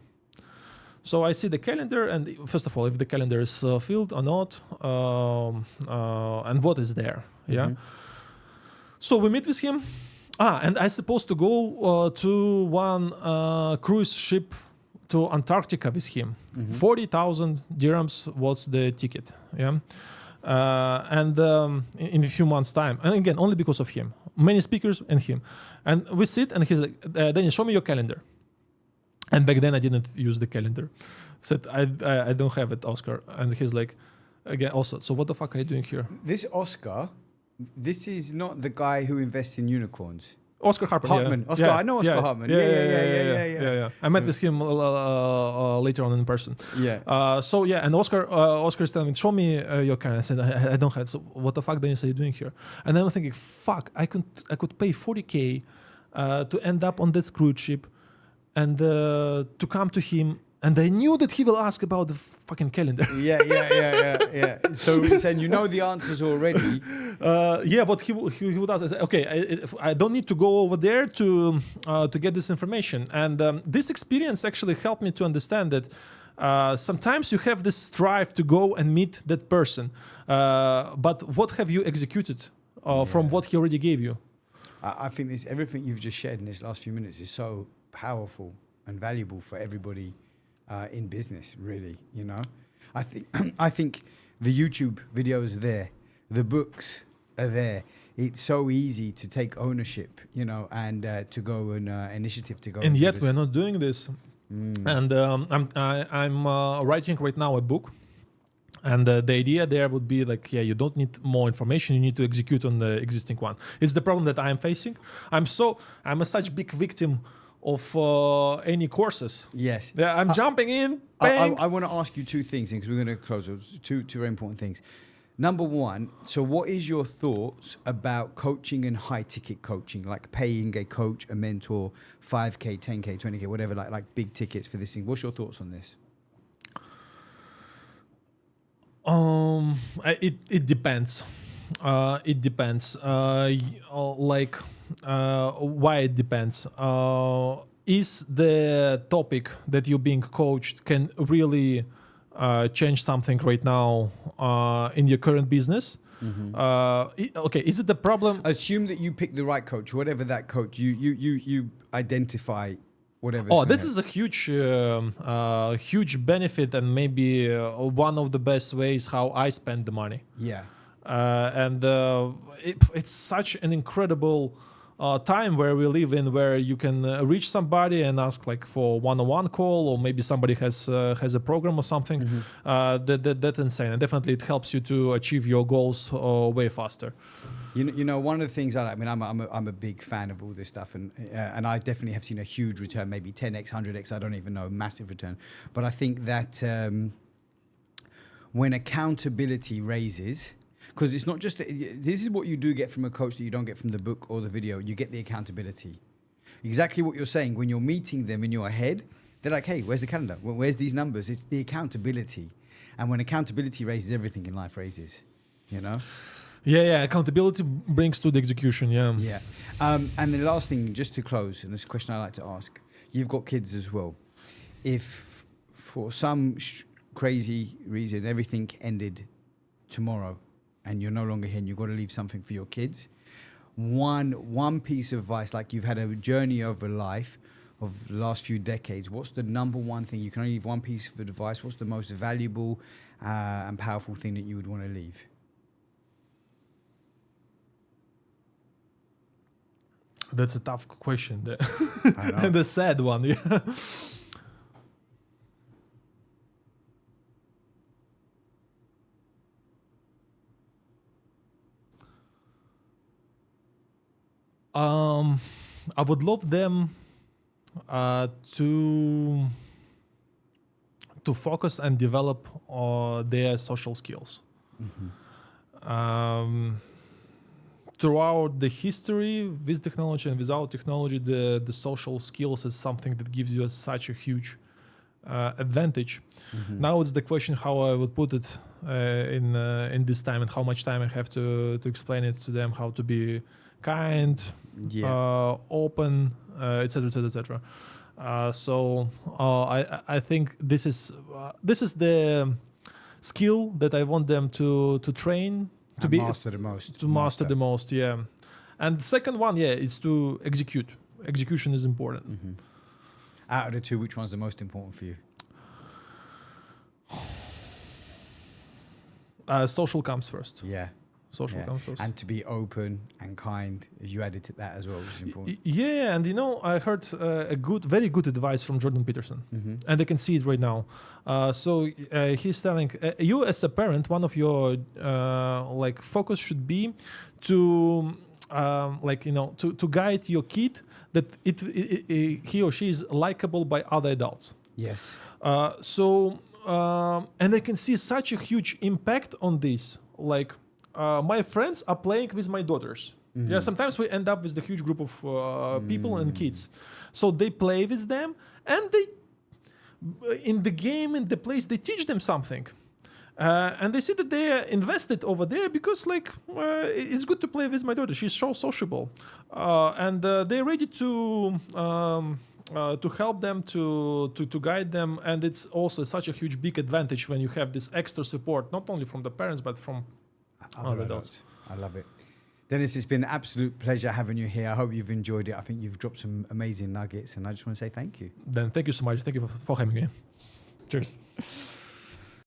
So I see the calendar, and first of all, if the calendar is filled or not, and what is there. Yeah. So we meet with him. And I supposed to go to one cruise ship to Antarctica with him. 40,000 dirhams was the ticket. Yeah. And in a few months' time. And again, only because of him. Many speakers and him. And we sit, and he's like, Daniel, show me your calendar. And back then I didn't use the calendar. Said, I don't have it, Oscar. And he's like, again, also, so what the fuck are you doing here? This Oscar, this is not the guy who invests in unicorns. Oscar Hartman. Hartman. Yeah. Oscar, I know Oscar Hartman. Yeah. I met with him later on in person. Yeah. And Oscar is telling me, show me your calendar. I said, I don't have it. So what the fuck, Dennis, are you doing here? And then I'm thinking, fuck, I could pay 40K to end up on that cruise ship and to come to him. And I knew that he will ask about the fucking calendar. Yeah. So he's saying, you know the answers already. But he would ask. I said, okay, I don't need to go over there to get this information. And this experience actually helped me to understand that sometimes you have this drive to go and meet that person, but what have you executed from what he already gave you? I think everything you've just shared in this last few minutes is so powerful and valuable for everybody. In business, really, you know, I think the YouTube videos are there, the books are there. It's so easy to take ownership, you know, and to go and initiative to go. And yet we're not doing this. And I'm writing right now a book, and the idea there would be like, you don't need more information. You need to execute on the existing one. It's the problem that I'm facing. I'm such big victim of any courses. Yes. Yeah, I'm jumping in. I want to ask you two things because we're going to close. Two very important things. Number one, so what is your thoughts about coaching and high ticket coaching, like paying a coach, a mentor, 5K, 10K, 20K, whatever, like big tickets for this thing? What's your thoughts on this? It depends. It depends. Why it depends? Is the topic that you're being coached can really change something right now in your current business? Is it the problem? Assume that you pick the right coach, whatever that coach. You identify whatever. This is a huge benefit, and maybe one of the best ways how I spend the money. Yeah. It's such an incredible time where we live in, where you can reach somebody and ask like for one-on-one call, or maybe somebody has a program or something. That's insane, and definitely it helps you to achieve your goals way faster. You know, one of the things I'm a big fan of all this stuff, and I definitely have seen a huge return, maybe 10x, 100x, I don't even know, massive return. But I think that when accountability raises, because it's not just this is what you do get from a coach that you don't get from the book or the video. You get the accountability. Exactly what you're saying. When you're meeting them in your head, they're like, hey, where's the calendar? Where's these numbers? It's the accountability. And when accountability raises, everything in life raises, you know? Yeah. Accountability brings to the execution, Yeah. And the last thing, just to close, and this is a question I like to ask, you've got kids as well. If for some crazy reason everything ended tomorrow, and you're no longer here and you've got to leave something for your kids, one piece of advice, like you've had a journey over life of the last few decades, what's the number one thing? You can only leave one piece of advice. What's the most valuable and powerful thing that you would want to leave? That's a tough question. And a sad one. Yeah. I would love them to focus and develop their social skills. Throughout the history, with technology and without technology, the social skills is something that gives you such a huge advantage. Now it's the question how I would put it in this time and how much time I have to explain it to them, how to be kind, open, etc., etc., etc. So I think this is the skill that I want them to train to And be master the most. to master the most. Yeah, and the second one, is to execute. Execution is important. Out of the two, which one's the most important for you? Social comes first. Yeah. Social comes first. And to be open and kind, you added to that as well, which is important. Yeah, and I heard very good advice from Jordan Peterson, and I can see it right now. So he's telling you as a parent, one of your focus should be to to guide your kid that he or she is likable by other adults. Yes. And I can see such a huge impact on this. My friends are playing with my daughters. Yeah, sometimes we end up with a huge group of people and kids. So they play with them, and they, in the game, in the place, they teach them something. And they see that they are invested over there because, it's good to play with my daughter. She's so sociable, and they're ready to help them, to guide them. And it's also such a huge, big advantage when you have this extra support, not only from the parents but from other adults. I love it. Dennis, it's been an absolute pleasure having you here. I hope you've enjoyed it. I think you've dropped some amazing nuggets, and I just want to say thank you. Then thank you so much. Thank you for having me. Cheers.